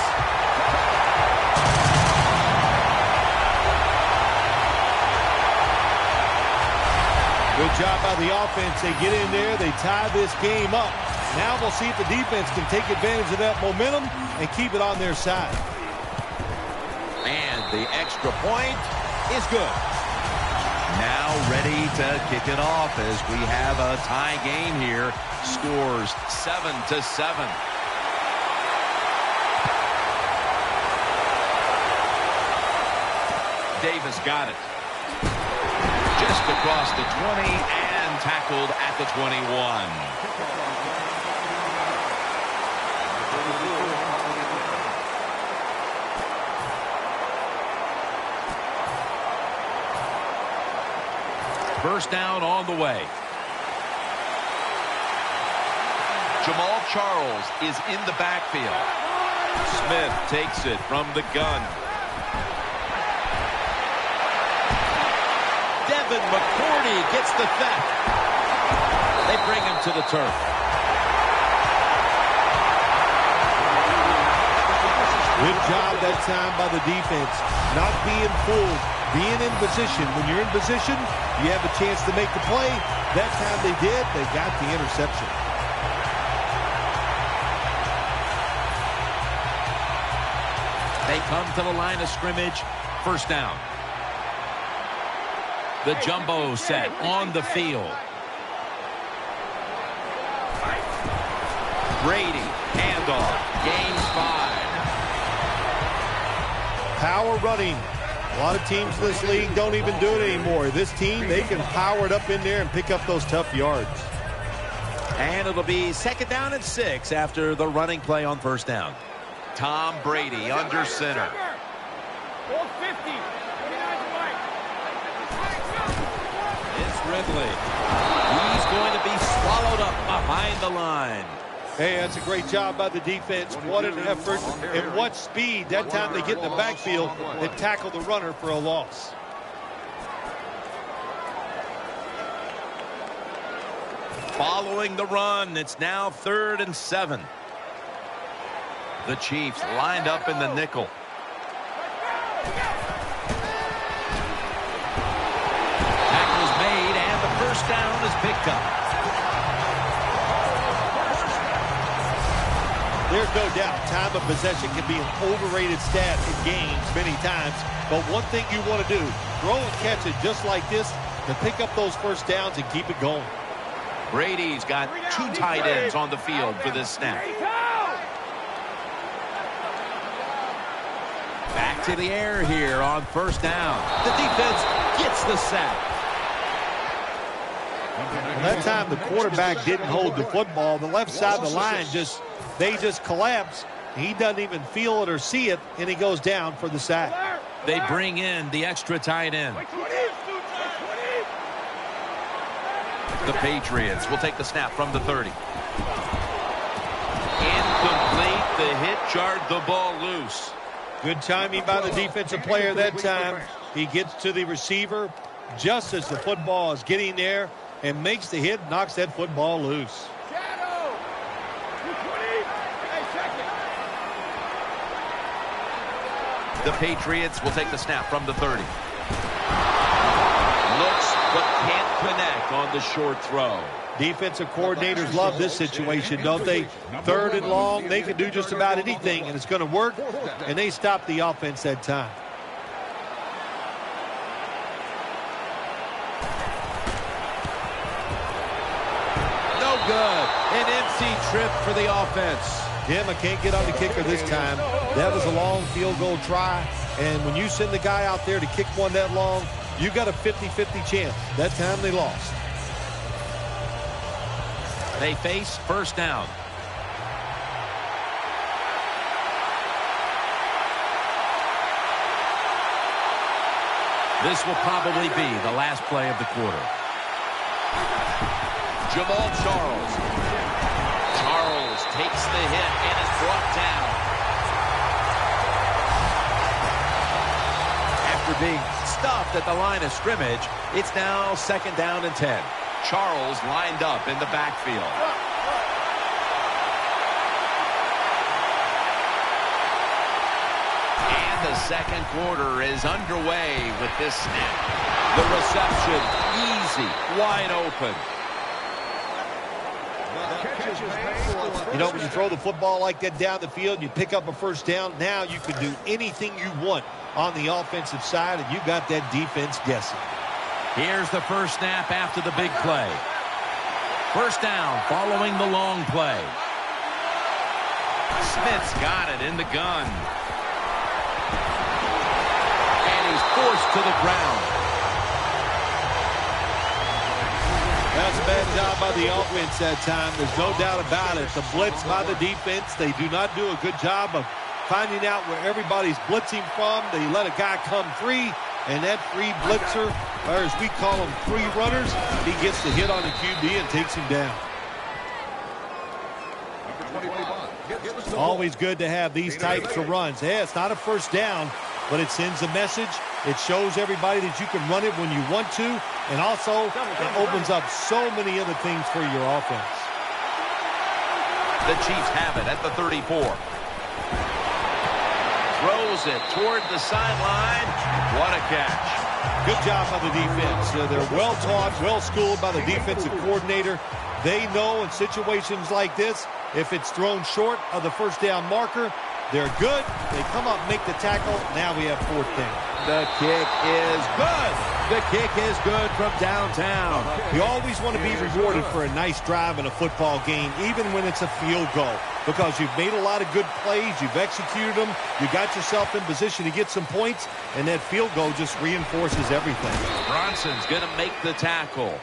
Good job by the offense. They get in there. They tie this game up. Now we'll see if the defense can take advantage of that momentum and keep it on their side. And the extra point is good. Now ready to kick it off as we have a tie game here. Scores 7-7. Davis got it. Just across the 20 and tackled at the 21. First down on the way. Jamal Charles is in the backfield. Smith takes it from the gun. Devin McCourty gets the theft. They bring him to the turf. Good job that time by the defense. Not being fooled. Being in position. When you're in position, you have a chance to make the play. That time they did. They got the interception. They come to the line of scrimmage. First down. The jumbo set on the field. Brady, handoff, gains 5. Power running. A lot of teams in this league don't even do it anymore. This team, they can power it up in there and pick up those tough yards. And it'll be second down and 6 after the running play on first down. Tom Brady under center. It's Ridley. He's going to be swallowed up behind the line. Hey, that's a great job by the defense. What an effort and what speed. That time they get in the backfield and tackle the runner for a loss. Following the run, it's now 3rd and 7. The Chiefs lined up in the nickel. Tackle's made, and the first down is picked up. There's no doubt time of possession can be an overrated stat in games many times. But one thing you want to do, throw and catch it just like this to pick up those first downs and keep it going. Brady's got 2 tight ends on the field for this snap. Back to the air here on first down. The defense gets the sack. Well, that time the quarterback didn't hold the football. The left side of the line just collapse. He doesn't even feel it or see it, and he goes down for the sack. They bring in the extra tight end. The Patriots will take the snap from the 30. Incomplete. The hit jarred the ball loose. Good timing by the defensive player that time. He gets to the receiver just as the football is getting there and makes the hit, knocks that football loose. The Patriots will take the snap from the 30. Looks but can't connect on the short throw. Defensive coordinators love this situation, don't they? 3rd and long, they can do just about anything, and it's going to work, and they stop the offense that time. No good. An empty trip for the offense. Jim, I can't get on the kicker this time. That was a long field goal try, and when you send the guy out there to kick one that long, you got a 50-50 chance. That time they lost. They face first down. This will probably be the last play of the quarter. Jamal Charles. Charles takes the hit and is brought down. After being stopped at the line of scrimmage, it's now 2nd down and 10. Charles lined up in the backfield. And the second quarter is underway with this snap. The reception, easy, wide open. You know, when you throw the football like that down the field, you pick up a first down, now you can do anything you want on the offensive side, and you got that defense guessing. Here's the first snap after the big play. First down following the long play. Smith's got it in the gun. And he's forced to the ground. That's a bad job by the offense that time. There's no doubt about it. The blitz by the defense, they do not do a good job of finding out where everybody's blitzing from. They let a guy come free, and that free blitzer, or as we call them, free runners, he gets the hit on the QB and takes him down. Always good to have these types of runs. Yeah, it's not a first down, but it sends a message. It shows everybody that you can run it when you want to, and also it opens up so many other things for your offense. The Chiefs have it at the 34. Throws it toward the sideline. What a catch. Good job by the defense. They're well-taught, well-schooled by the defensive coordinator. They know in situations like this, if it's thrown short of the first down marker, they're good. They come up, make the tackle. Now we have 4th down. The kick is good. The kick is good from downtown. You always want to be rewarded for a nice drive in a football game, even when it's a field goal, because you've made a lot of good plays, you've executed them, you got yourself in position to get some points, and that field goal just reinforces everything. Bronson's going to make the tackle.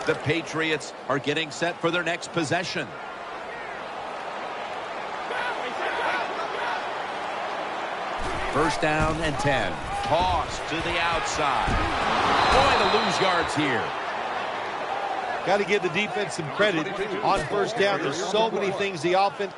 The Patriots are getting set for their next possession. First down and 10. Toss to the outside. Going to lose yards here. Got to give the defense some credit on first down. There's so many things the offense...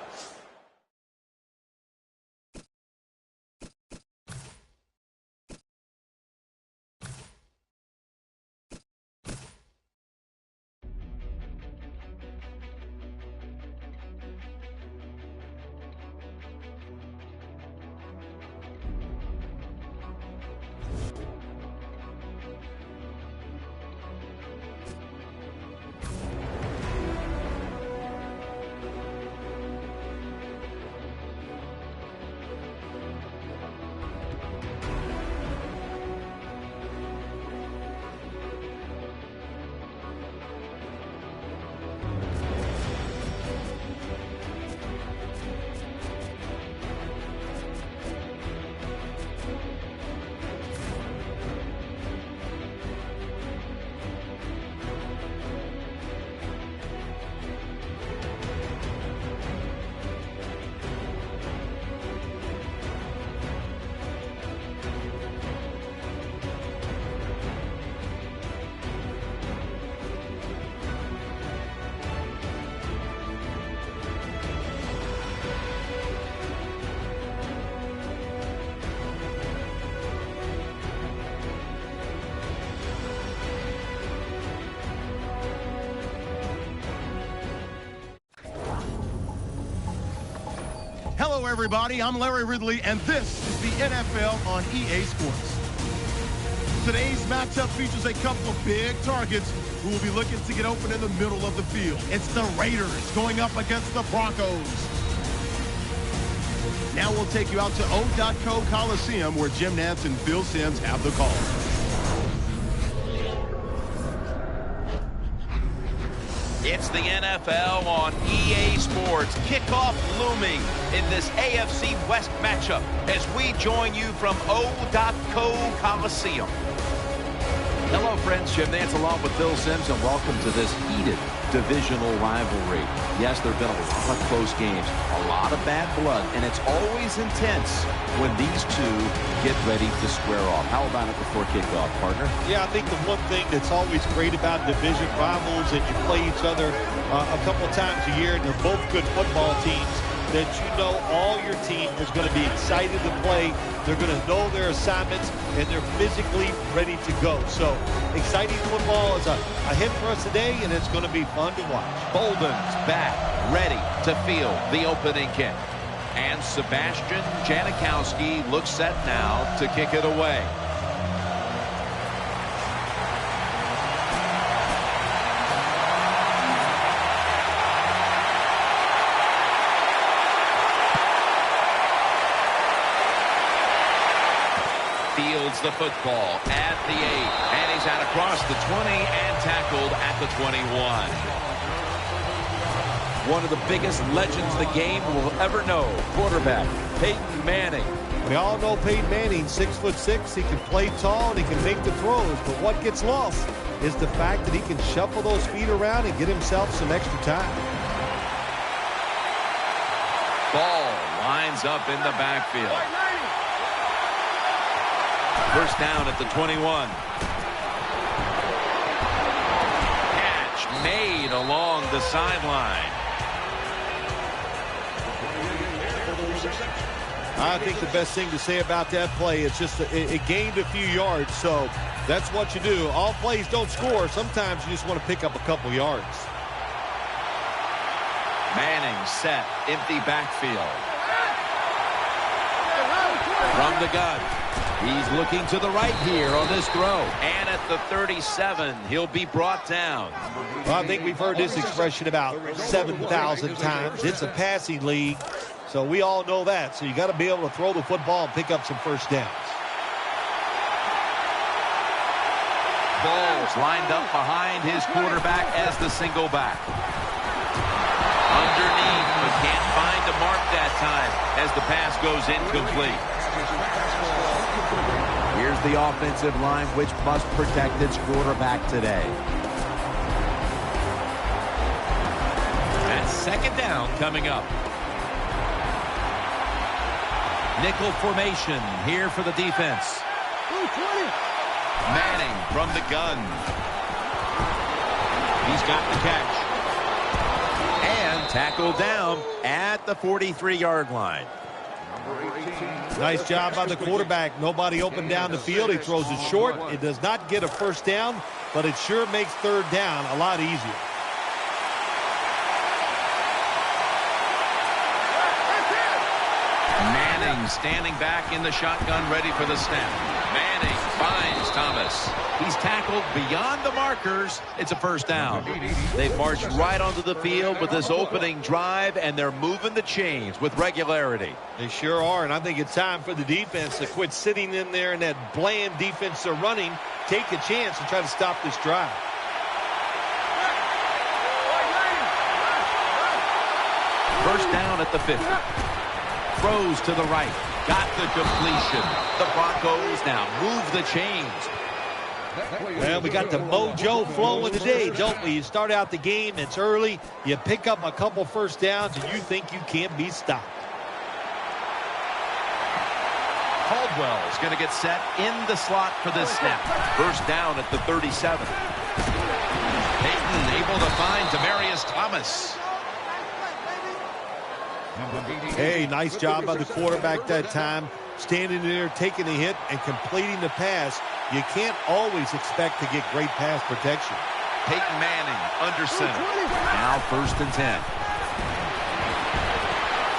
Hello, everybody. I'm Larry Ridley, and this is the NFL on EA Sports. Today's matchup features a couple of big targets who will be looking to get open in the middle of the field. It's the Raiders going up against the Broncos. Now we'll take you out to O.co Coliseum, where Jim Nantz and Phil Simms have the call. It's the NFL on EA Sports. Kickoff looming in this AFC West matchup as we join you from O.co Coliseum. Hello, friends. Jim Nance along with Bill Sims, and welcome to this heated divisional rivalry. Yes, there have been a lot of close games, a lot of bad blood, and it's always intense when these two get ready to square off. How about it before kickoff, partner? Yeah, I think the one thing that's always great about division rivals, and you play each other a couple times a year, and they're both good football teams, that you know all your team is going to be excited to play. They're going to know their assignments, and they're physically ready to go. So exciting football is a hit for us today, and it's going to be fun to watch. Bolden's back, ready to field the opening kick. And Sebastian Janikowski looks set now to kick it away. Fields the football at the 8, and he's out across the 20 and tackled at the 21. One of the biggest legends the game will ever know, quarterback Peyton Manning. We all know Peyton Manning, 6'6". He can play tall, and he can make the throws. But what gets lost is the fact that he can shuffle those feet around and get himself some extra time. Ball lines up in the backfield. First down at the 21. Catch made along the sideline. I think the best thing to say about that play is just it gained a few yards, so that's what you do. All plays don't score. Sometimes you just want to pick up a couple yards. Manning set, empty backfield. From the gun. He's looking to the right here on this throw. And at the 37, he'll be brought down. Well, I think we've heard this expression about 7,000 times. It's a passing league, so we all know that. So you got to be able to throw the football and pick up some first downs. Ball's lined up behind his quarterback as the single back. Underneath, but can't find a mark that time as the pass goes incomplete. Here's the offensive line, which must protect its quarterback today. That's second down coming up. Nickel formation here for the defense. Manning from the gun. He's got the catch. And tackled down at the 43-yard line. Nice job by the quarterback. Nobody open down the field. He throws it short. It does not get a first down, but it sure makes third down a lot easier. Manning standing back in the shotgun, ready for the snap. Manning finds Thomas. He's tackled beyond the markers. It's a first down. They've marched right onto the field with this opening drive, and they're moving the chains with regularity. They sure are, and I think it's time for the defense to quit sitting in there in that bland defense they're running. Take a chance and try to stop this drive. First down at the 50. Throws to the right. Got the completion. The Broncos now move the chains. Well, we got the mojo flowing today, don't we? You start out the game, it's early, you pick up a couple first downs, and you think you can't be stopped. Caldwell is going to get set in the slot for this snap. First down at the 37. Peyton able to find Demaryius Thomas. Hey, nice job by the quarterback that time. Standing there, taking the hit, and completing the pass. You can't always expect to get great pass protection. Peyton Manning under center. Now first and 10.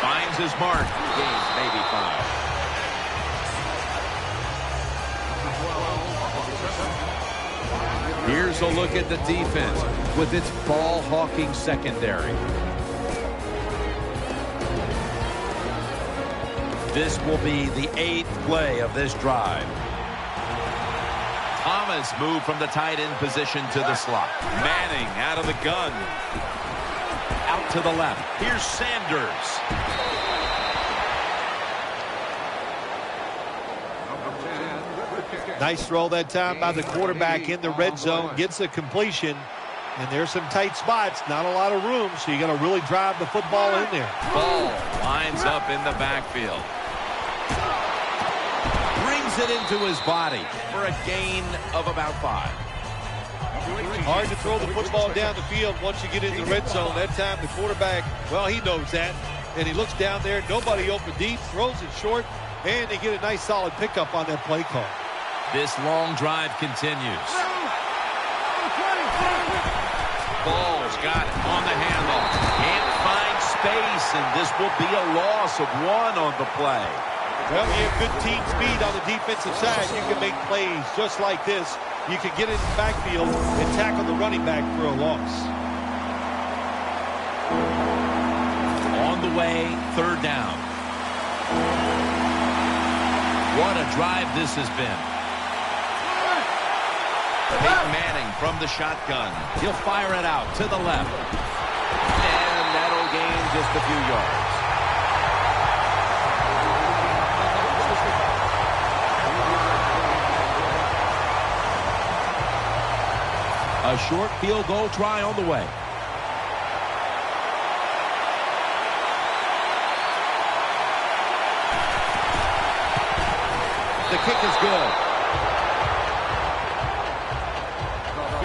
Finds his mark. Gains maybe 5. Here's a look at the defense with its ball-hawking secondary. This will be the 8th play of this drive. Thomas moved from the tight end position to the slot. Manning out of the gun. Out to the left. Here's Sanders. Nice throw that time by the quarterback in the red zone. Gets a completion. And there's some tight spots. Not a lot of room, so you got to really drive the football in there. Ball lines up in the backfield. Brings it into his body for a gain of about 5. Hard to throw the football down the field once you get in the red zone. That time the quarterback, well, he knows that. And he looks down there, nobody open deep, throws it short, and they get a nice solid pickup on that play call. This long drive continues. Ball's got it on the handoff. Can't find space, and this will be a loss of 1 on the play. Well, you have good team speed on the defensive side. You can make plays just like this. You can get in the backfield and tackle the running back for a loss. On the way, 3rd down. What a drive this has been. Peyton Manning from the shotgun. He'll fire it out to the left. And that'll gain just a few yards. A short field goal try on the way. The kick is good.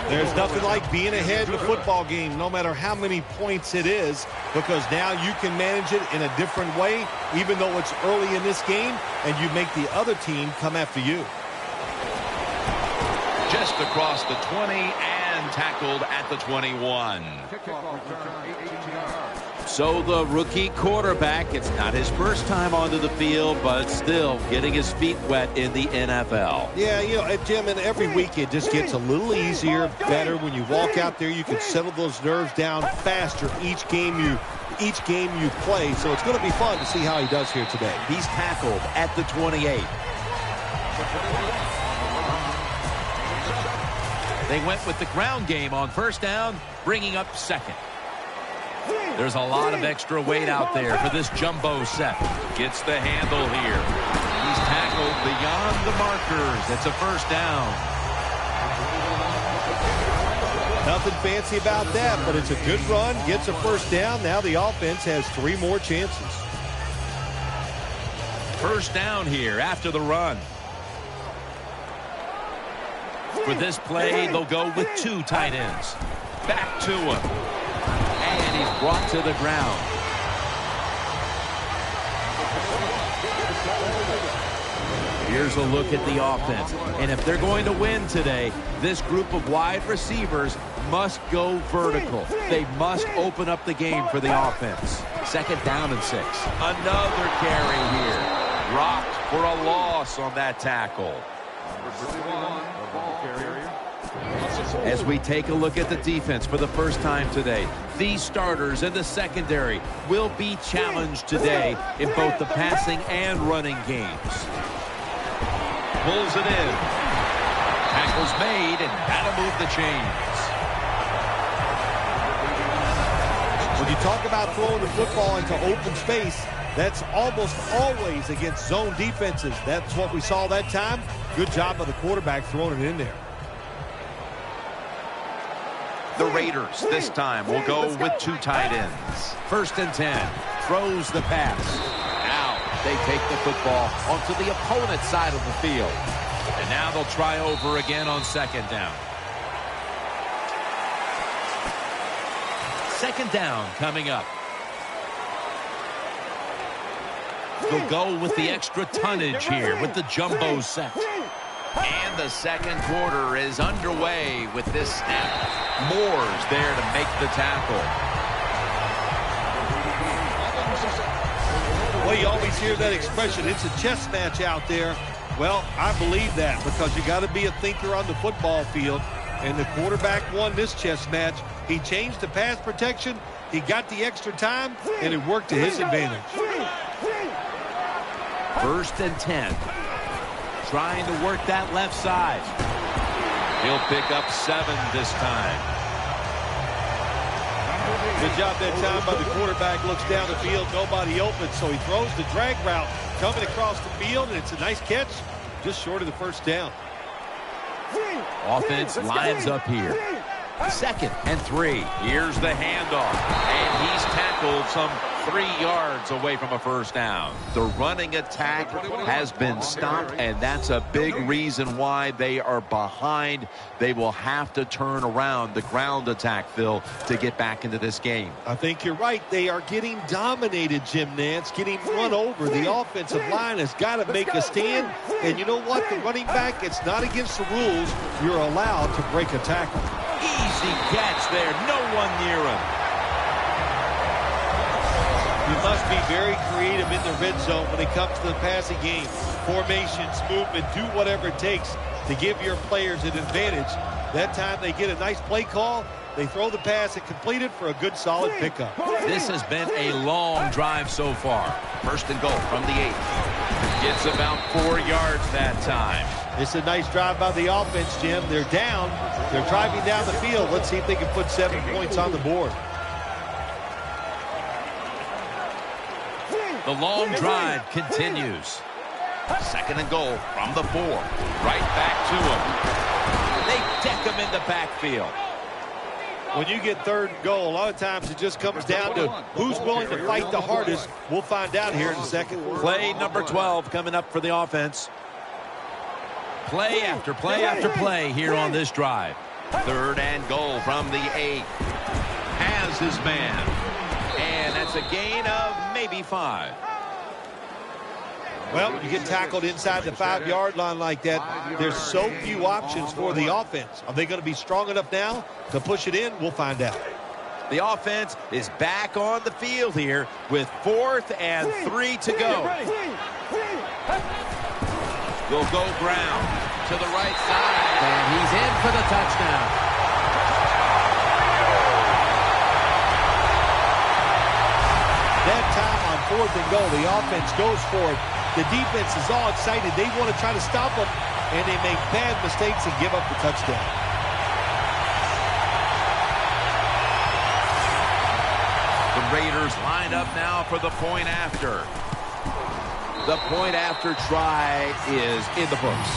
There's nothing like being ahead in a football game, no matter how many points it is, because now you can manage it in a different way, even though it's early in this game, and you make the other team come after you. Just across the 20 and tackled at the 21. So the rookie quarterback, it's not his first time onto the field, but still getting his feet wet in the NFL. Yeah, you know, Jim, and every week it just gets a little easier, better. When you walk out there, you can settle those nerves down faster each game you play. So it's going to be fun to see how he does here today. He's tackled at the 28. They went with the ground game on 1st down, bringing up 2nd. There's a lot of extra weight out there for this jumbo set. Gets the handle here. He's tackled beyond the markers. It's a 1st down. Nothing fancy about that, but it's a good run. Gets a 1st down. Now the offense has 3 more chances. 1st down here after the run. For this play, they'll go with 2 tight ends. Back to him. And he's brought to the ground. Here's a look at the offense. And if they're going to win today, this group of wide receivers must go vertical. They must open up the game for the offense. 2nd down and 6. Another carry here. Rocked for a loss on that tackle. As we take a look at the defense for the first time today, these starters in the secondary will be challenged today in both the passing and running games. Pulls it in. Tackle's made, and that'll move the chains. When you talk about throwing the football into open space, that's almost always against zone defenses. That's what we saw that time. Good job by the quarterback throwing it in there. The Raiders this time will go with 2 tight ends. 1st and 10. Throws the pass. Now they take the football onto the opponent's side of the field. And now they'll try over again on 2nd down. 2nd down coming up. They'll go with the extra tonnage here with the jumbo set. And the 2nd quarter is underway with this snap. Moore's there to make the tackle. Well, you always hear that expression, it's a chess match out there. Well, I believe that because you got to be a thinker on the football field. And the quarterback won this chess match. He changed the pass protection. He got the extra time, and it worked to his advantage. 1st and 10. Trying to work that left side. He'll pick up 7 this time. Good job that time by the quarterback. Looks down the field, nobody open, so he throws the drag route coming across the field, and it's a nice catch, just short of the 1st down. Offense lines up here. 2nd and 3. Here's the handoff. And he's tackled some 3 yards away from a first down. The running attack has been stopped, and that's a big reason why they are behind. They will have to turn around the ground attack, Phil, to get back into this game. I think you're right. They are getting dominated, Jim Nantz, getting run over. The offensive line has got to make a stand. And you know what? The running back, it's not against the rules. You're allowed to break a tackle. Easy catch there. No one near him. You must be very creative in the red zone when it comes to the passing game. Formations, movement, do whatever it takes to give your players an advantage. That time they get a nice play call. They throw the pass and complete it for a good, solid pickup. This has been a long drive so far. 1st and goal from the 8. Gets about 4 yards that time. It's a nice drive by the offense, Jim. They're down. They're driving down the field. Let's see if they can put 7 points on the board. The long drive continues. 2nd and goal from the 4. Right back to him. They deck him in the backfield. When you get 3rd and goal, a lot of times it just comes down to who's willing to fight the hardest. We'll find out here in a second. Play number 12 coming up for the offense. Play after play after play here on this drive. 3rd and goal from the 8. Has his man. And that's a gain of maybe 5. Well, you get tackled inside the 5-yard line like that. There's so few options for the offense. Are they going to be strong enough now to push it in? We'll find out. The offense is back on the field here with 4th and 3 to go. Will go ground to the right side. And he's in for the touchdown. That time on 4th and goal, the offense goes for it. The defense is all excited. They want to try to stop them, and they make bad mistakes and give up the touchdown. The Raiders line up now for the point after. The point after try is in the books.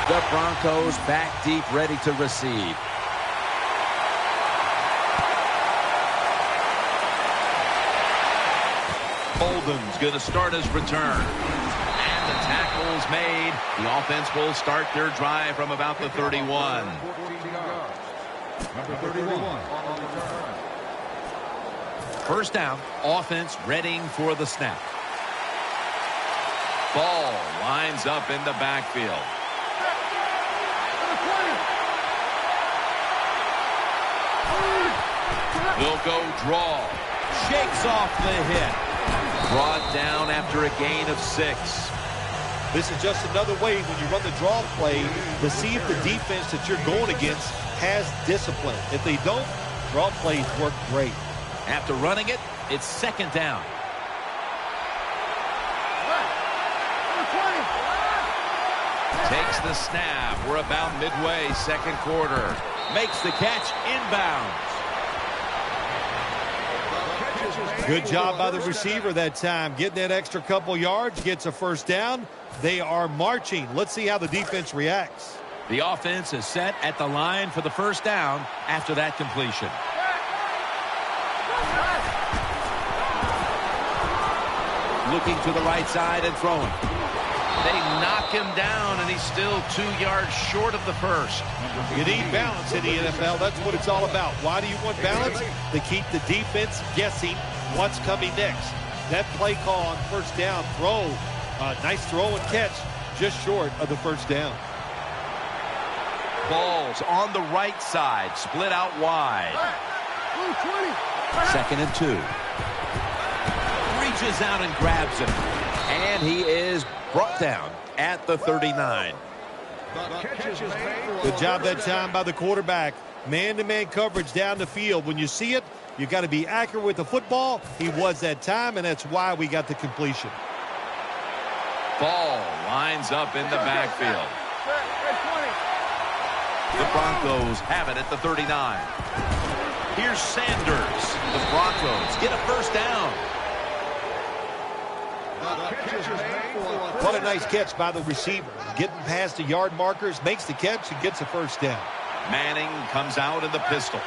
The Broncos back deep, ready to receive. Bolden's going to start his return. And the tackle's made. The offense will start their drive from about the 31. Number 31. First down, offense readying for the snap. Ball lines up in the backfield. Will go draw. Shakes off the hit. Brought down after a gain of 6. This is just another way when you run the draw play to see if the defense that you're going against has discipline. If they don't, draw plays work great. After running it, it's 2nd down. Takes the snap. We're about midway, 2nd quarter. Makes the catch inbounds. Good job by the receiver that time. Getting that extra couple yards, gets a first down. They are marching. Let's see how the defense reacts. The offense is set at the line for the first down after that completion. Looking to the right side and throwing. They knock him down, and he's still 2 yards short of the first. You need balance in the NFL. That's what it's all about. Why do you want balance? To keep the defense guessing what's coming next. That play call on first down, throw, nice throw and catch, just short of the first down. Balls on the right side, split out wide. 2nd and 2. Reaches out and grabs him. And he is brought down at the 39. Good job that time by the quarterback. Man-to-man coverage down the field. When you see it, you got to be accurate with the football. He was that time, and that's why we got the completion. Ball lines up in the backfield. The Broncos have it at the 39. Here's Sanders. The Broncos get a first down. What a nice catch by the receiver. Getting past the yard markers, makes the catch, and gets a first down. Manning comes out in the pistol.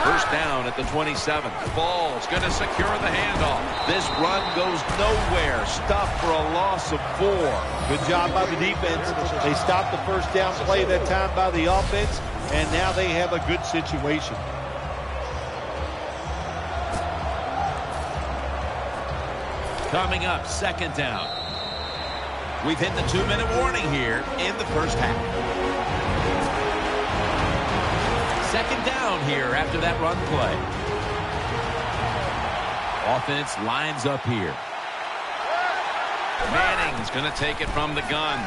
First down at the 27. Ball's going to secure the handoff. This run goes nowhere. Stuffed for a loss of 4. Good job by the defense. They stopped the first down play that time by the offense, and now they have a good situation. Coming up, second down. We've hit the 2-minute warning here in the first half. Second down here after that run play. Offense lines up here. Manning's going to take it from the gun.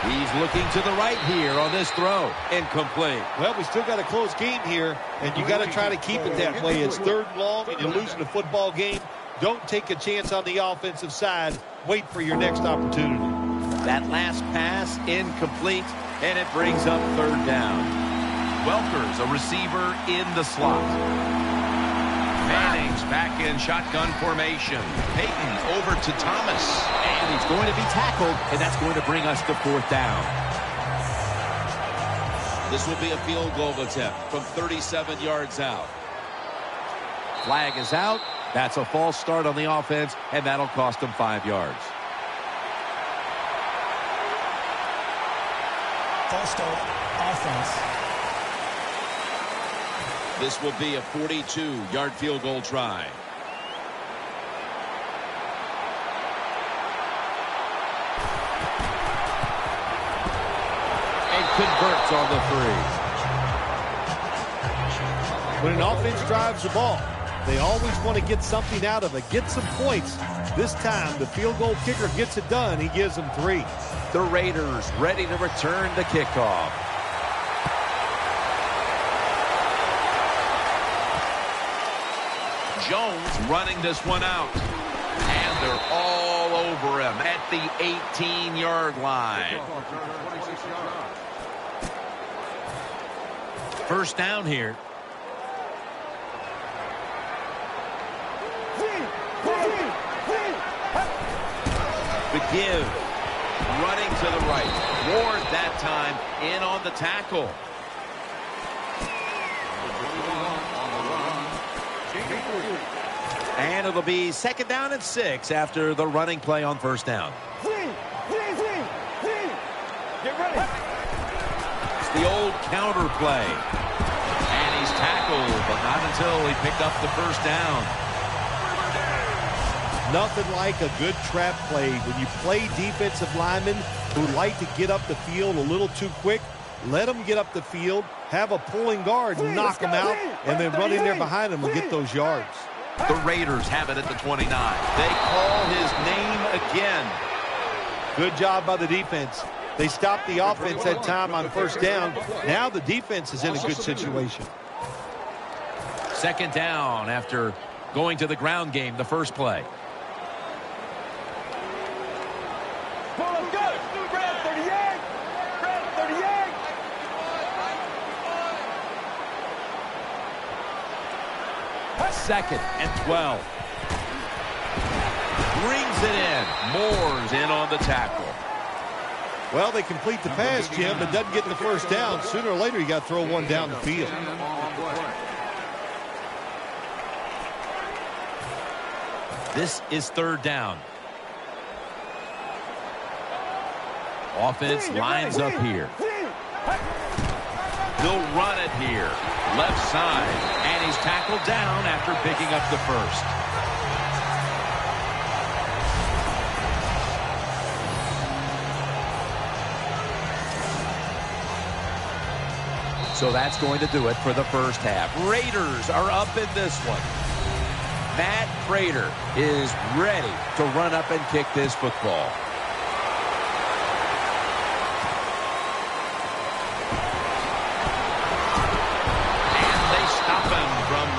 He's looking to the right here on this throw. Incomplete. Well, we still got a close game here, and you got to try to keep it that way. It's third and long, and you're losing a football game. Don't take a chance on the offensive side. Wait for your next opportunity. That last pass incomplete, and it brings up third down. Welker's a receiver in the slot. Manning's back in shotgun formation. Peyton over to Thomas. And he's going to be tackled, and that's going to bring us to fourth down. This will be a field goal attempt from 37 yards out. Flag is out. That's a false start on the offense, and that'll cost them 5 yards. False start, offense. This will be a 42-yard field goal try. And converts on the 3. When an offense drives the ball, they always want to get something out of it, get some points. This time, the field goal kicker gets it done. He gives them 3. The Raiders ready to return the kickoff. Jones running this one out. And they're all over him at the 18-yard line. First down here. McGill running to the right. Ward that time in on the tackle. And it'll be second down and 6 after the running play on first down. Get ready. It's the old counter play. And he's tackled, but not until he picked up the first down. Nothing like a good trap play. When you play defensive linemen who like to get up the field a little too quick, let them get up the field, have a pulling guard, knock them out, and then run in there behind them and get those yards. The Raiders have it at the 29. They call his name again. Good job by the defense. They stopped the offense that time on first down. Now the defense is in a good situation. Second down after going to the ground game the first play. Second and 12. Brings it in. Moore's in on the tackle. Well, they complete the pass, Jim, but doesn't get the first down. Sooner or later, you got to throw one down the field. This is third down. Offense lines up here. They'll run it here. Left side. And he's tackled down after picking up the first. So that's going to do it for the first half. Raiders are up in this one. Matt Prater is ready to run up and kick this football.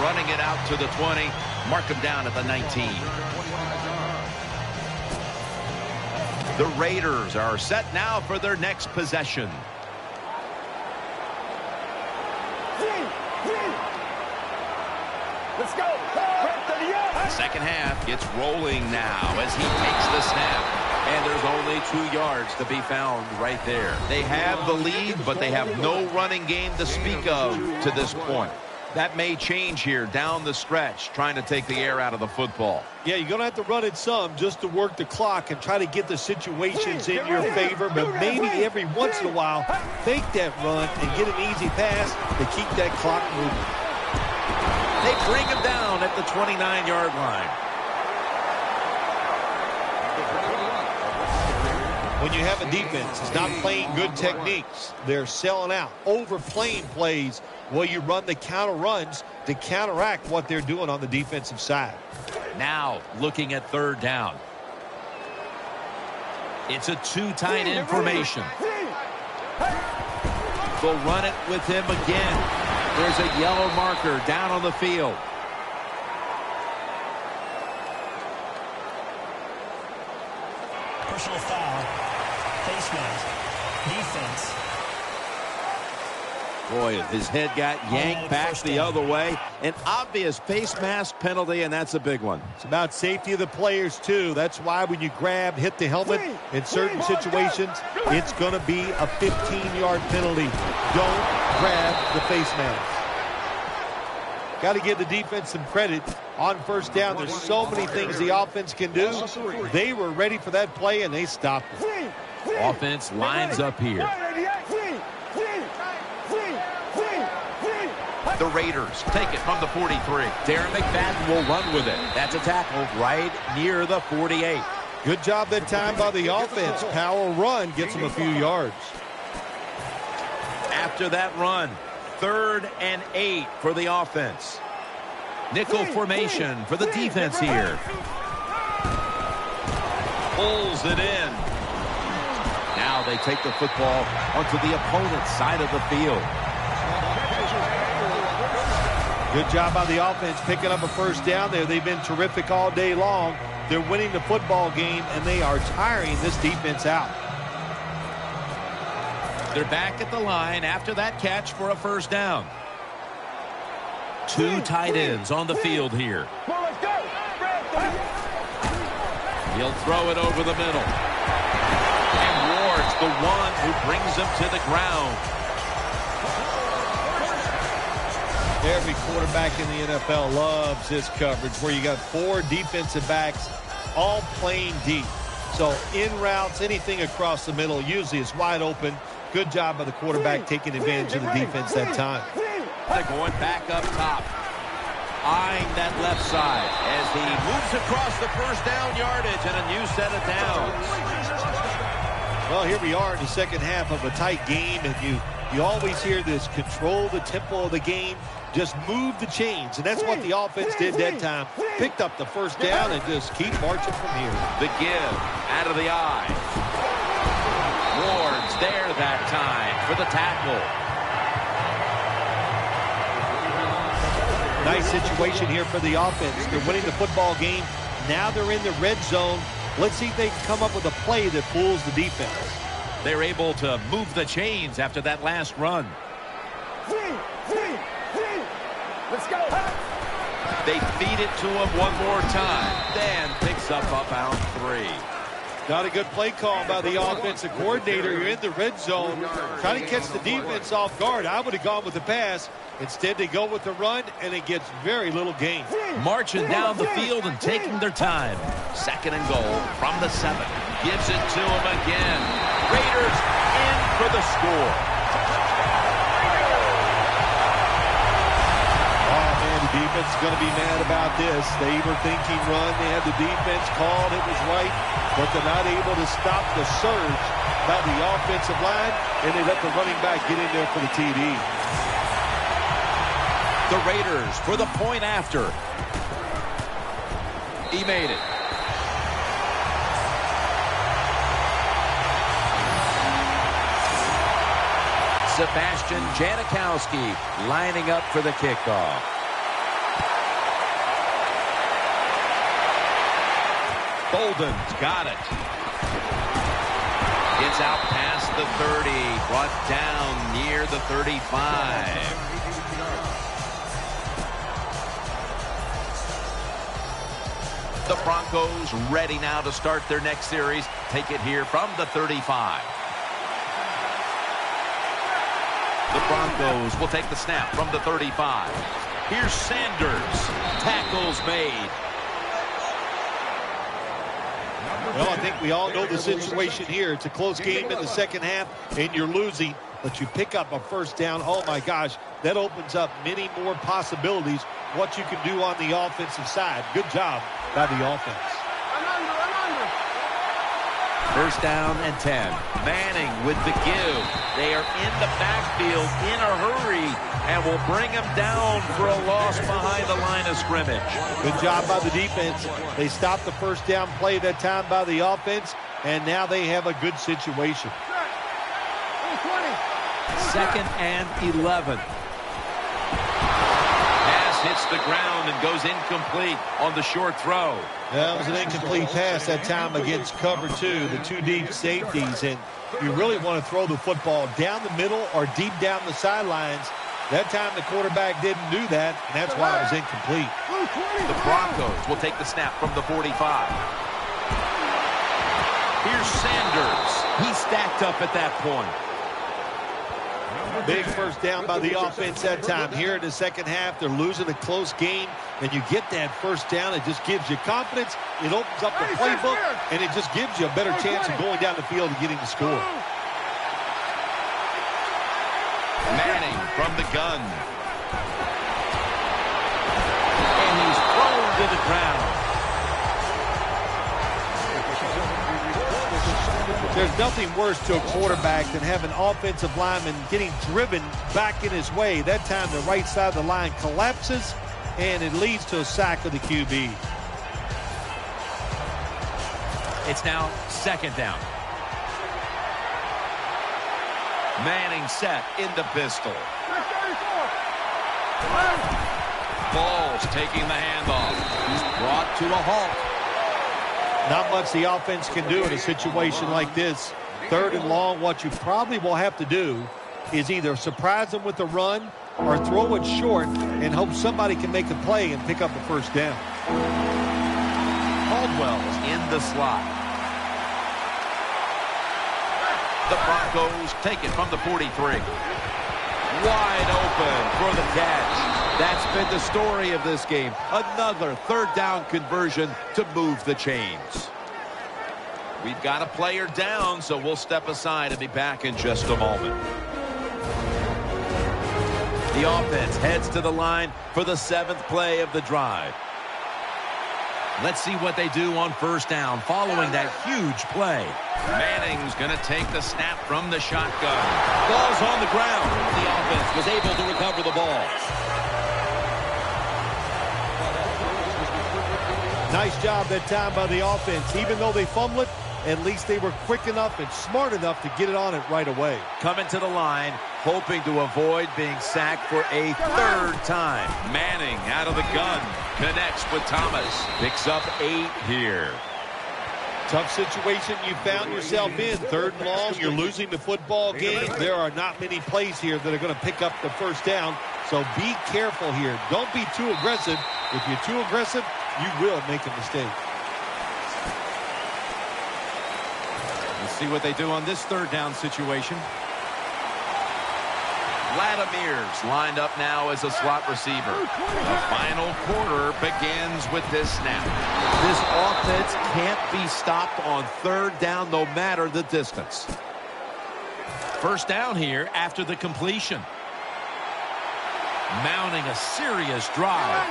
Running it out to the 20. Mark him down at the 19. The Raiders are set now for their next possession. Let's go. Second half gets rolling now as he takes the snap. And there's only 2 yards to be found right there. They have the lead, but they have no running game to speak of to this point. That may change here down the stretch, trying to take the air out of the football. Yeah, you're going to have to run it some just to work the clock and try to get the situations in your favor, but maybe every once in a while, fake that run and get an easy pass to keep that clock moving. They bring him down at the 29-yard line. When you have a defense that's not playing good techniques, they're selling out, overplaying plays. Well, you run the counter runs to counteract what they're doing on the defensive side. Now looking at third down. It's a 2 tight end formation. They'll run it with him again. There's a yellow marker down on the field. Personal foul. Face mask. Defense. Boy, his head got yanked back the other way. An obvious face mask penalty, and that's a big one. It's about safety of the players, too. That's why when you grab, hit the helmet, in certain situations, it's going to be a 15-yard penalty. Don't grab the face mask. Got to give the defense some credit on first down. There's so many things the offense can do. They were ready for that play, and they stopped it. Offense lines up here. The Raiders take it from the 43. Darren McFadden will run with it. That's a tackle right near the 48. Good job that time by the offense. Power run gets them a few yards. After that run, 3rd and 8 for the offense. Nickel formation for the defense here. Pulls it in. Now they take the football onto the opponent's side of the field. Good job by the offense picking up a first down there. They've been terrific all day long. They're winning the football game, and they are tiring this defense out. They're back at the line after that catch for a first down. 2 tight ends on the field here. He'll throw it over the middle. And Ward's the one who brings him to the ground. Every quarterback in the NFL loves this coverage where you got 4 defensive backs all playing deep. So in routes, anything across the middle usually is wide open. Good job by the quarterback taking advantage of the defense that time. They're going back up top. Eyeing that left side as he moves across the first down yardage and a new set of downs. Well, here we are in the second half of a tight game, and you always hear this: control the tempo of the game, just move the chains, and that's what the offense did that time. Picked up the first down and just keep marching from here. The give out of the eye. Ward's there that time for the tackle. Nice situation here for the offense. They're winning the football game. Now they're in the red zone. Let's see if they can come up with a play that fools the defense. They're able to move the chains after that last run. Let's go. They feed it to him one more time. Then picks up about 3. Not a good play call by the offensive coordinator. You're in the red zone, trying to catch the defense off guard. I would have gone with the pass. Instead, they go with the run, and it gets very little gain. Marching down the field and taking their time. 2nd and goal from the 7. Gives it to him again. Raiders in for the score. Oh, man, the defense is going to be mad about this. They were thinking run. They had the defense called. It was right, but they're not able to stop the surge by the offensive line, and they let the running back get in there for the TD. The Raiders for the point after. He made it. Sebastian Janikowski lining up for the kickoff. Bolden's got it. Gets out past the 30, brought down near the 35. Broncos ready now to start their next series. Take it here from the 35. The Broncos will take the snap from the 35. Here's Sanders. Tackles made. Well, I think we all know the situation here. It's a close game in the second half, and you're losing, but you pick up a first down. Oh, my gosh, that opens up many more possibilities, what you can do on the offensive side. Good job by the offense. First down and 10. Manning with the give. They are in the backfield in a hurry and will bring him down for a loss behind the line of scrimmage. Good job by the defense. They stopped the first down play that time by the offense, and now they have a good situation. Second and 11. Pass hits the ground and goes incomplete on the short throw. That was an incomplete pass that time against cover two, the two deep safeties, and you really want to throw the football down the middle or deep down the sidelines. That time the quarterback didn't do that, and that's why it was incomplete. The Broncos will take the snap from the 45. Here's Sanders. He stacked up at that point. Big first down by the offense that time. Here in the second half, they're losing a close game, and you get that first down. It just gives you confidence. It opens up the playbook, and it just gives you a better chance of going down the field and getting the score. Manning from the gun. And he's thrown to the ground. There's nothing worse to a quarterback than having an offensive lineman getting driven back in his way. That time the right side of the line collapses, and it leads to a sack of the QB. It's now second down. Manning set in the pistol. Ball's taking the handoff. He's brought to a halt. Not much the offense can do in a situation like this. Third and long, what you probably will have to do is either surprise them with a run or throw it short and hope somebody can make a play and pick up a first down. Caldwell's in the slot. The Broncos take it from the 43. Wide open for the catch. That's been the story of this game. Another third down conversion to move the chains. We've got a player down, so we'll step aside and be back in just a moment. The offense heads to the line for the 7th play of the drive. Let's see what they do on first down following that huge play. Manning's going to take the snap from the shotgun. Ball's on the ground. The offense was able to recover the ball. Nice job that time by the offense. Even though they fumbled it, at least they were quick enough and smart enough to get it on it right away. Coming to the line, hoping to avoid being sacked for a third time. Manning out of the gun. Connects with Thomas. Picks up 8 here. Tough situation you found yourself in. Third and long, you're losing the football game. There are not many plays here that are going to pick up the first down. So be careful here. Don't be too aggressive. If you're too aggressive, you will make a mistake. Let's see what they do on this third down situation. Vladimir's lined up now as a slot receiver. The final quarter begins with this snap. This offense can't be stopped on third down no matter the distance. First down here after the completion. Mounting a serious drive.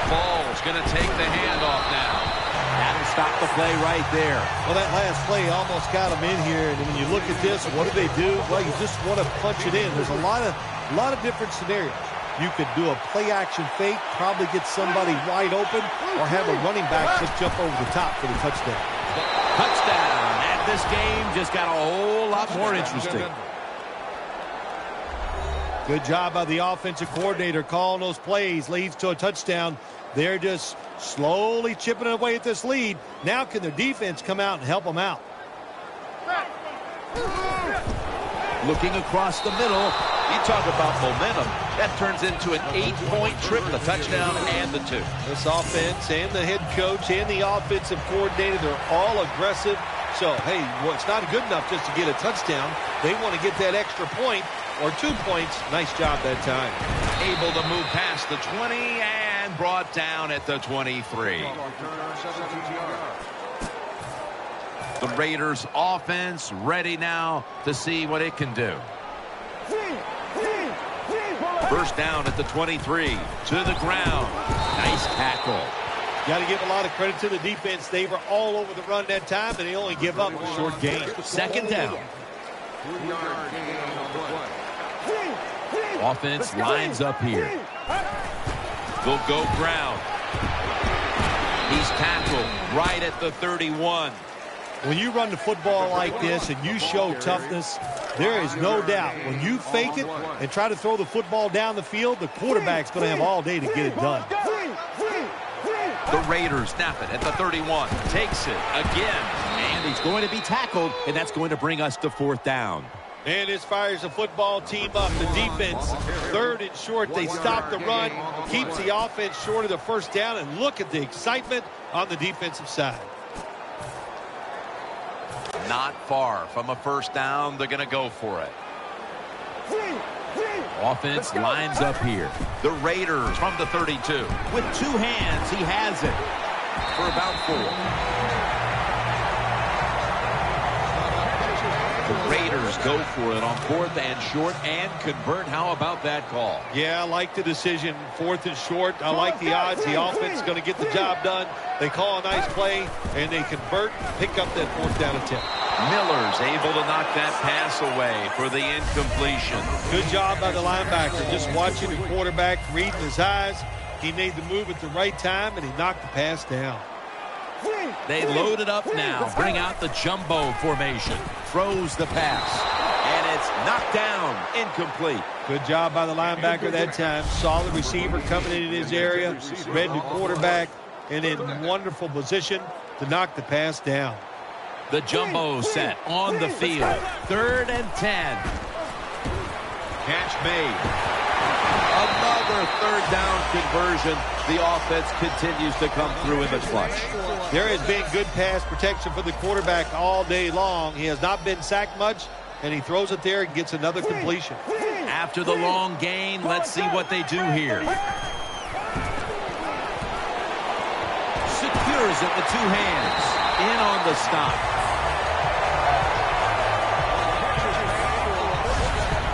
Ball's going to take the handoff now. That'll stop the play right there. Well, that last play almost got them in here. And when you look at this, what do they do? Well, you just want to punch it in. There's a lot of different scenarios. You could do a play-action fake, probably get somebody wide open, or have a running back just jump over the top for the touchdown. Touchdown. And this game just got a whole lot more interesting. Good job by the offensive coordinator calling those plays. Leads to a touchdown. They're just slowly chipping away at this lead. Now can their defense come out and help them out? Looking across the middle. You talk about momentum. That turns into an 8-point trip, the touchdown and the 2. This offense and the head coach and the offensive coordinator, they're all aggressive. So, hey, well, it's not good enough just to get a touchdown. They want to get that extra point or 2 points. Nice job that time. Able to move past the 20 and brought down at the 23. The Raiders offense ready now to see what it can do. First down at the 23, to the ground. Nice tackle. Got to give a lot of credit to the defense. They were all over the run that time, and they only give up a short gain. Second down. Offense lines up here. Will go ground. He's tackled right at the 31. When you run the football like this and you show toughness, there is no doubt when you fake it and try to throw the football down the field, the quarterback's going to have all day to get it done. The Raiders snap it at the 31. Takes it again. And he's going to be tackled, and that's going to bring us to fourth down. And this fires the football team up. The defense, third and short. They stop the run, keeps the offense short of the first down, and look at the excitement on the defensive side. Not far from a first down. They're going to go for it. Offense lines up here. The Raiders from the 32. With 2 hands, he has it. For about 4. The Raiders go for it on 4th and short and convert. How about that call? Yeah, I like the decision. 4th and short. I like the odds. The offense is going to get the job done. They call a nice play, and they convert, pick up that 4th down attempt. Miller's able to knock that pass away for the incompletion. Good job by the linebacker. Just watching the quarterback, reading his eyes. He made the move at the right time, and he knocked the pass down. They load it up now. Bring out the jumbo formation. Throws the pass. And it's knocked down. Incomplete. Good job by the linebacker that time. Saw the receiver coming in his area. Read the quarterback. And in wonderful position to knock the pass down. The jumbo set on the field. 3rd and 10. Catch made. Another 3rd down conversion. The offense continues to come through in the clutch. There has been good pass protection for the quarterback all day long. He has not been sacked much, and he throws it there and gets another completion. After the long gain, let's see what they do here. Secures it with 2 hands. In on the stop.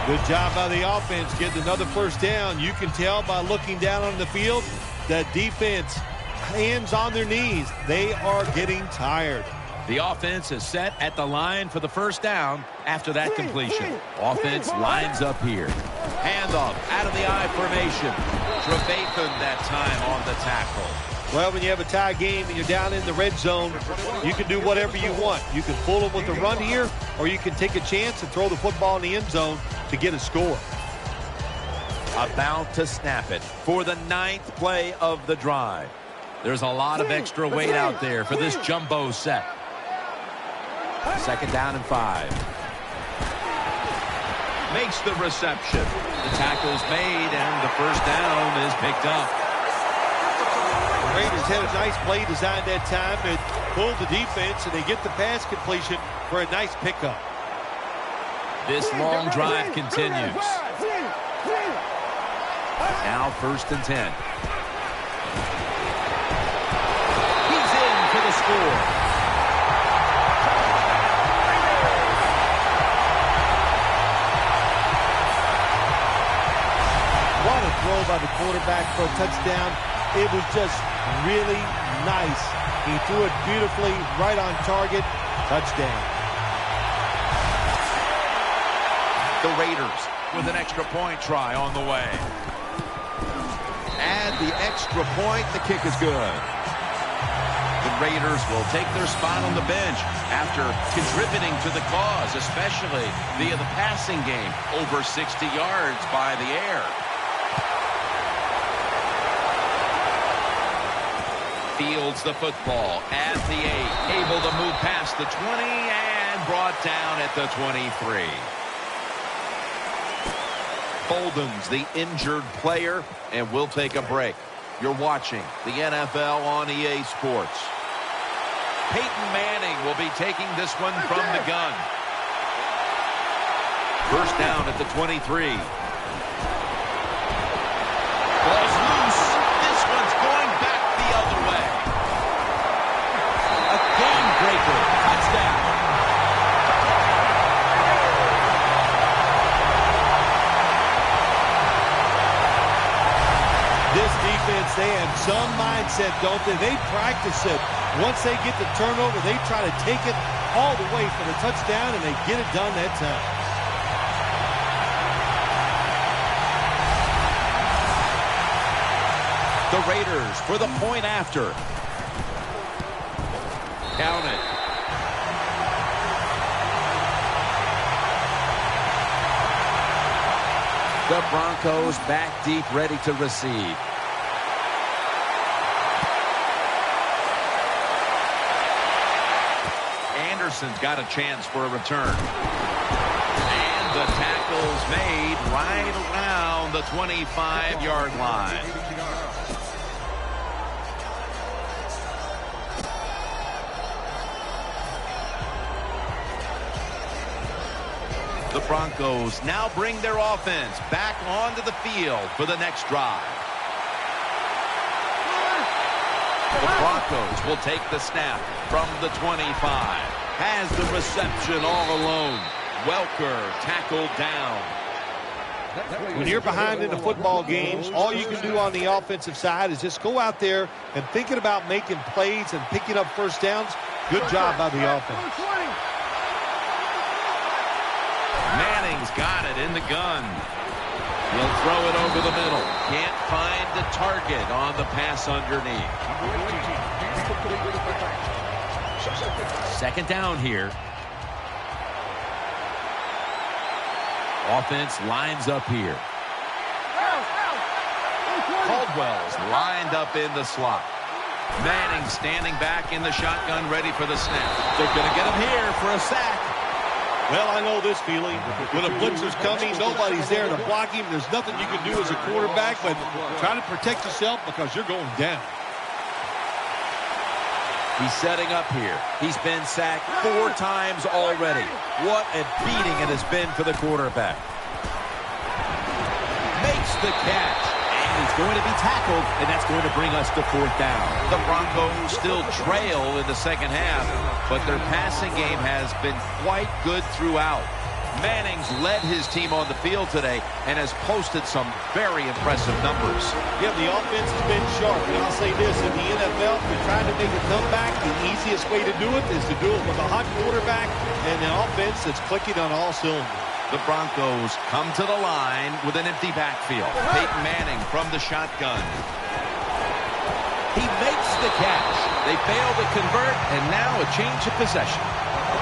Good job by the offense getting another first down. You can tell by looking down on the field that defense, hands on their knees. They are getting tired. The offense is set at the line for the first down after that completion. Offense lines up here. Handoff out of the I formation. Trevathan that time on the tackle. Well, when you have a tie game and you're down in the red zone, you can do whatever you want. You can fool them with a run here, or you can take a chance and throw the football in the end zone to get a score. About to snap it for the 9th play of the drive. There's a lot of extra weight out there for this jumbo set. 2nd down and 5. Makes the reception. The tackle's made, and the first down is picked up. The Raiders had a nice play design that time. It pulled the defense, and they get the pass completion for a nice pickup. This long drive continues. Now 1st and 10. He's in for the score. What a throw by the quarterback for a touchdown. It was just really nice. He threw it beautifully, right on target. Touchdown. The Raiders with an extra point try on the way. Add the extra point. The kick is good. The Raiders will take their spot on the bench after contributing to the cause, especially via the passing game. Over 60 yards by the air. Fields the football at the 8. Able to move past the 20 and brought down at the 23. emboldens the injured player, and we'll take a break. You're watching the NFL on EA Sports. Peyton Manning will be taking this one from the gun. First down at the 23. Ball's loose. This one's going back the other way. A game breaker. Touchdown. This defense, they have some mindset, don't they? They practice it. Once they get the turnover, they try to take it all the way for the touchdown, and they get it done that time. The Raiders for the point after. Count it. The Broncos back deep, ready to receive. Anderson's got a chance for a return. And the tackle's made right around the 25-yard line. The Broncos now bring their offense back onto the field for the next drive. The Broncos will take the snap from the 25. Has the reception all alone. Welker tackled down. When you're behind in a football game, all you can do on the offensive side is just go out there and thinking about making plays and picking up first downs. Good job by the offense. Manning's got it in the gun. He'll throw it over the middle. Can't find the target on the pass underneath. Second down here. Offense lines up here. Caldwell's lined up in the slot. Manning standing back in the shotgun, ready for the snap. They're going to get him here for a sack. Well, I know this feeling. When a blitzer's coming, nobody's there to block him. There's nothing you can do as a quarterback, but try to protect yourself because you're going down. He's setting up here. He's been sacked 4 times already. What a beating it has been for the quarterback. Makes the catch. And he's going to be tackled, and that's going to bring us to 4th down. The Broncos still trail in the second half, but their passing game has been quite good throughout. Manning's led his team on the field today and has posted some very impressive numbers. Yeah, the offense has been sharp. And I'll say this, in the NFL, if you're trying to make a comeback, the easiest way to do it is to do it with a hot quarterback and an offense that's clicking on all cylinders. The Broncos come to the line with an empty backfield. Peyton Manning from the shotgun. He makes the catch. They fail to convert, and now a change of possession.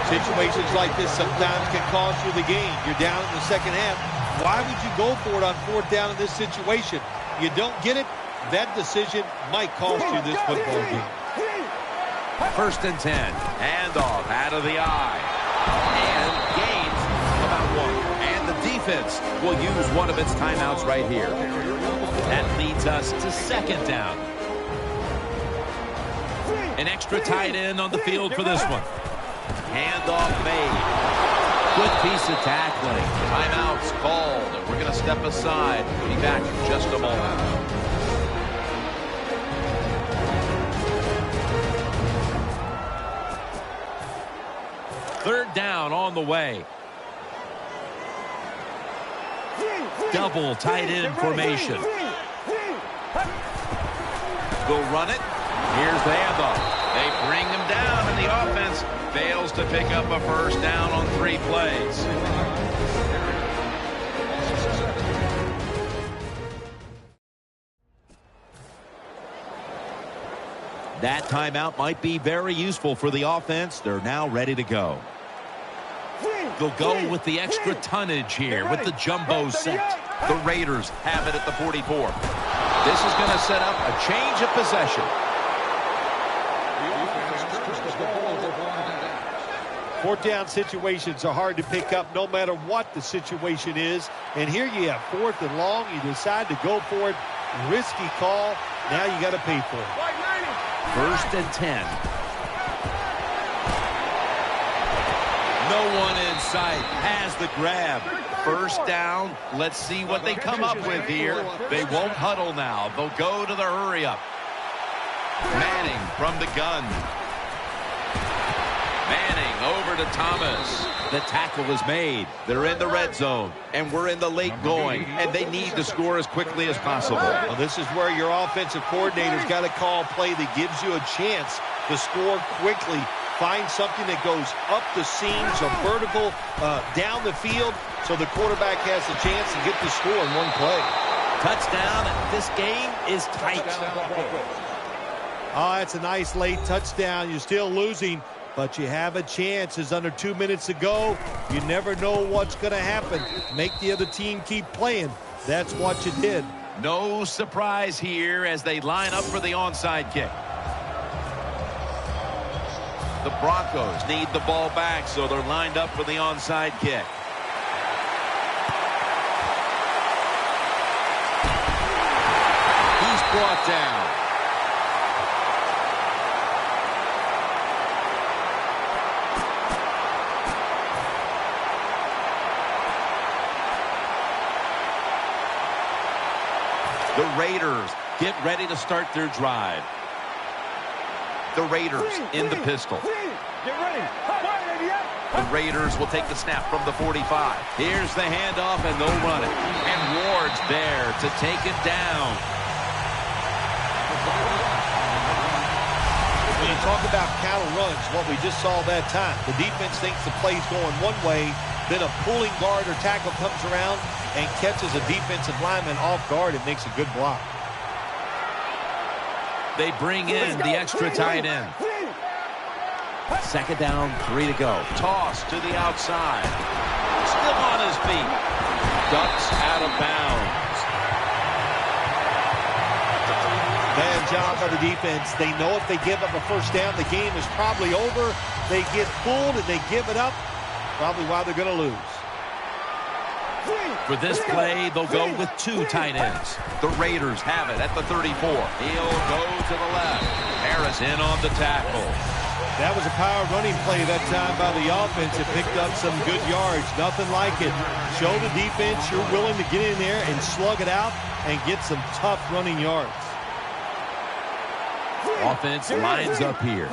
Situations like this sometimes can cost you the game. You're down in the second half. Why would you go for it on 4th down in this situation? You don't get it, that decision might cost you this football game. 1st and 10. Handoff out of the eye. And gains about 1. And the defense will use one of its timeouts right here. That leads us to 2nd down. An extra tight end on the field for this one. Handoff made. Good piece of tackling. Timeout's called, and we're going to step aside. We'll be back in just a moment. Third down on the way. Double tight end formation. They'll run it. Here's the handoff. They bring him down, and the offense fails to pick up a first down on 3 plays. That timeout might be very useful for the offense. They're now ready to go. They'll go with the extra tonnage here with the jumbo set. The Raiders have it at the 44. This is going to set up a change of possession. Fourth down situations are hard to pick up no matter what the situation is. And here you have 4th and long. You decide to go for it. Risky call. Now you got to pay for it. 1st and 10. No one in sight. Has the grab. 1st down. Let's see what they come up with here. They won't huddle now. They'll go to the hurry up. Manning from the gun. Manning over to Thomas. The tackle is made. They're in the red zone, and we're in the late going, and they need to score as quickly as possible. Well, this is where your offensive coordinator's got to call a play that gives you a chance to score quickly. Find something that goes up the seams or vertical down the field so the quarterback has a chance to get the score in one play. Touchdown. This game is tight. Oh, that's a nice late touchdown. You're still losing, but you have a chance. It's under 2 minutes to go. You never know what's going to happen. Make the other team keep playing. That's what you did. No surprise here as they line up for the onside kick. The Broncos need the ball back, so they're lined up for the onside kick. He's brought down. The Raiders get ready to start their drive. The Raiders in the pistol. Get ready. The Raiders will take the snap from the 45. Here's the handoff, and they'll run it. And Ward's there to take it down. When you talk about counter runs, what we just saw that time, the defense thinks the play's going one way, then a pulling guard or tackle comes around and catches a defensive lineman off guard and makes a good block. They bring in the extra tight end. 2nd down, 3 to go. Toss to the outside. Still on his feet. Ducks out of bounds. Bad job by the defense. They know if they give up a 1st down, the game is probably over. They get pulled and they give it up. Probably why they're going to lose. For this play, they'll go with 2 tight ends. The Raiders have it at the 34. He'll go to the left. Harris in on the tackle. That was a power running play that time by the offense. It picked up some good yards. Nothing like it. Show the defense you're willing to get in there and slug it out and get some tough running yards. Offense lines up here.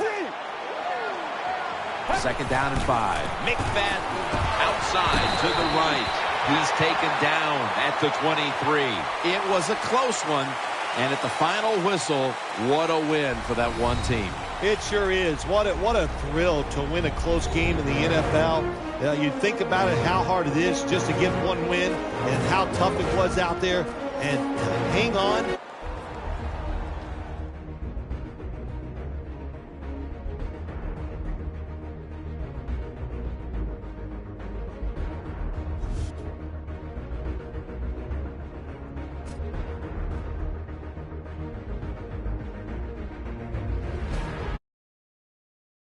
2nd down and 5. McFadden outside to the right. He's taken down at the 23. It was a close one, and at the final whistle, what a win for that one team. It sure is. What a thrill to win a close game in the NFL. You think about it, how hard it is just to get one win and how tough it was out there. And hang on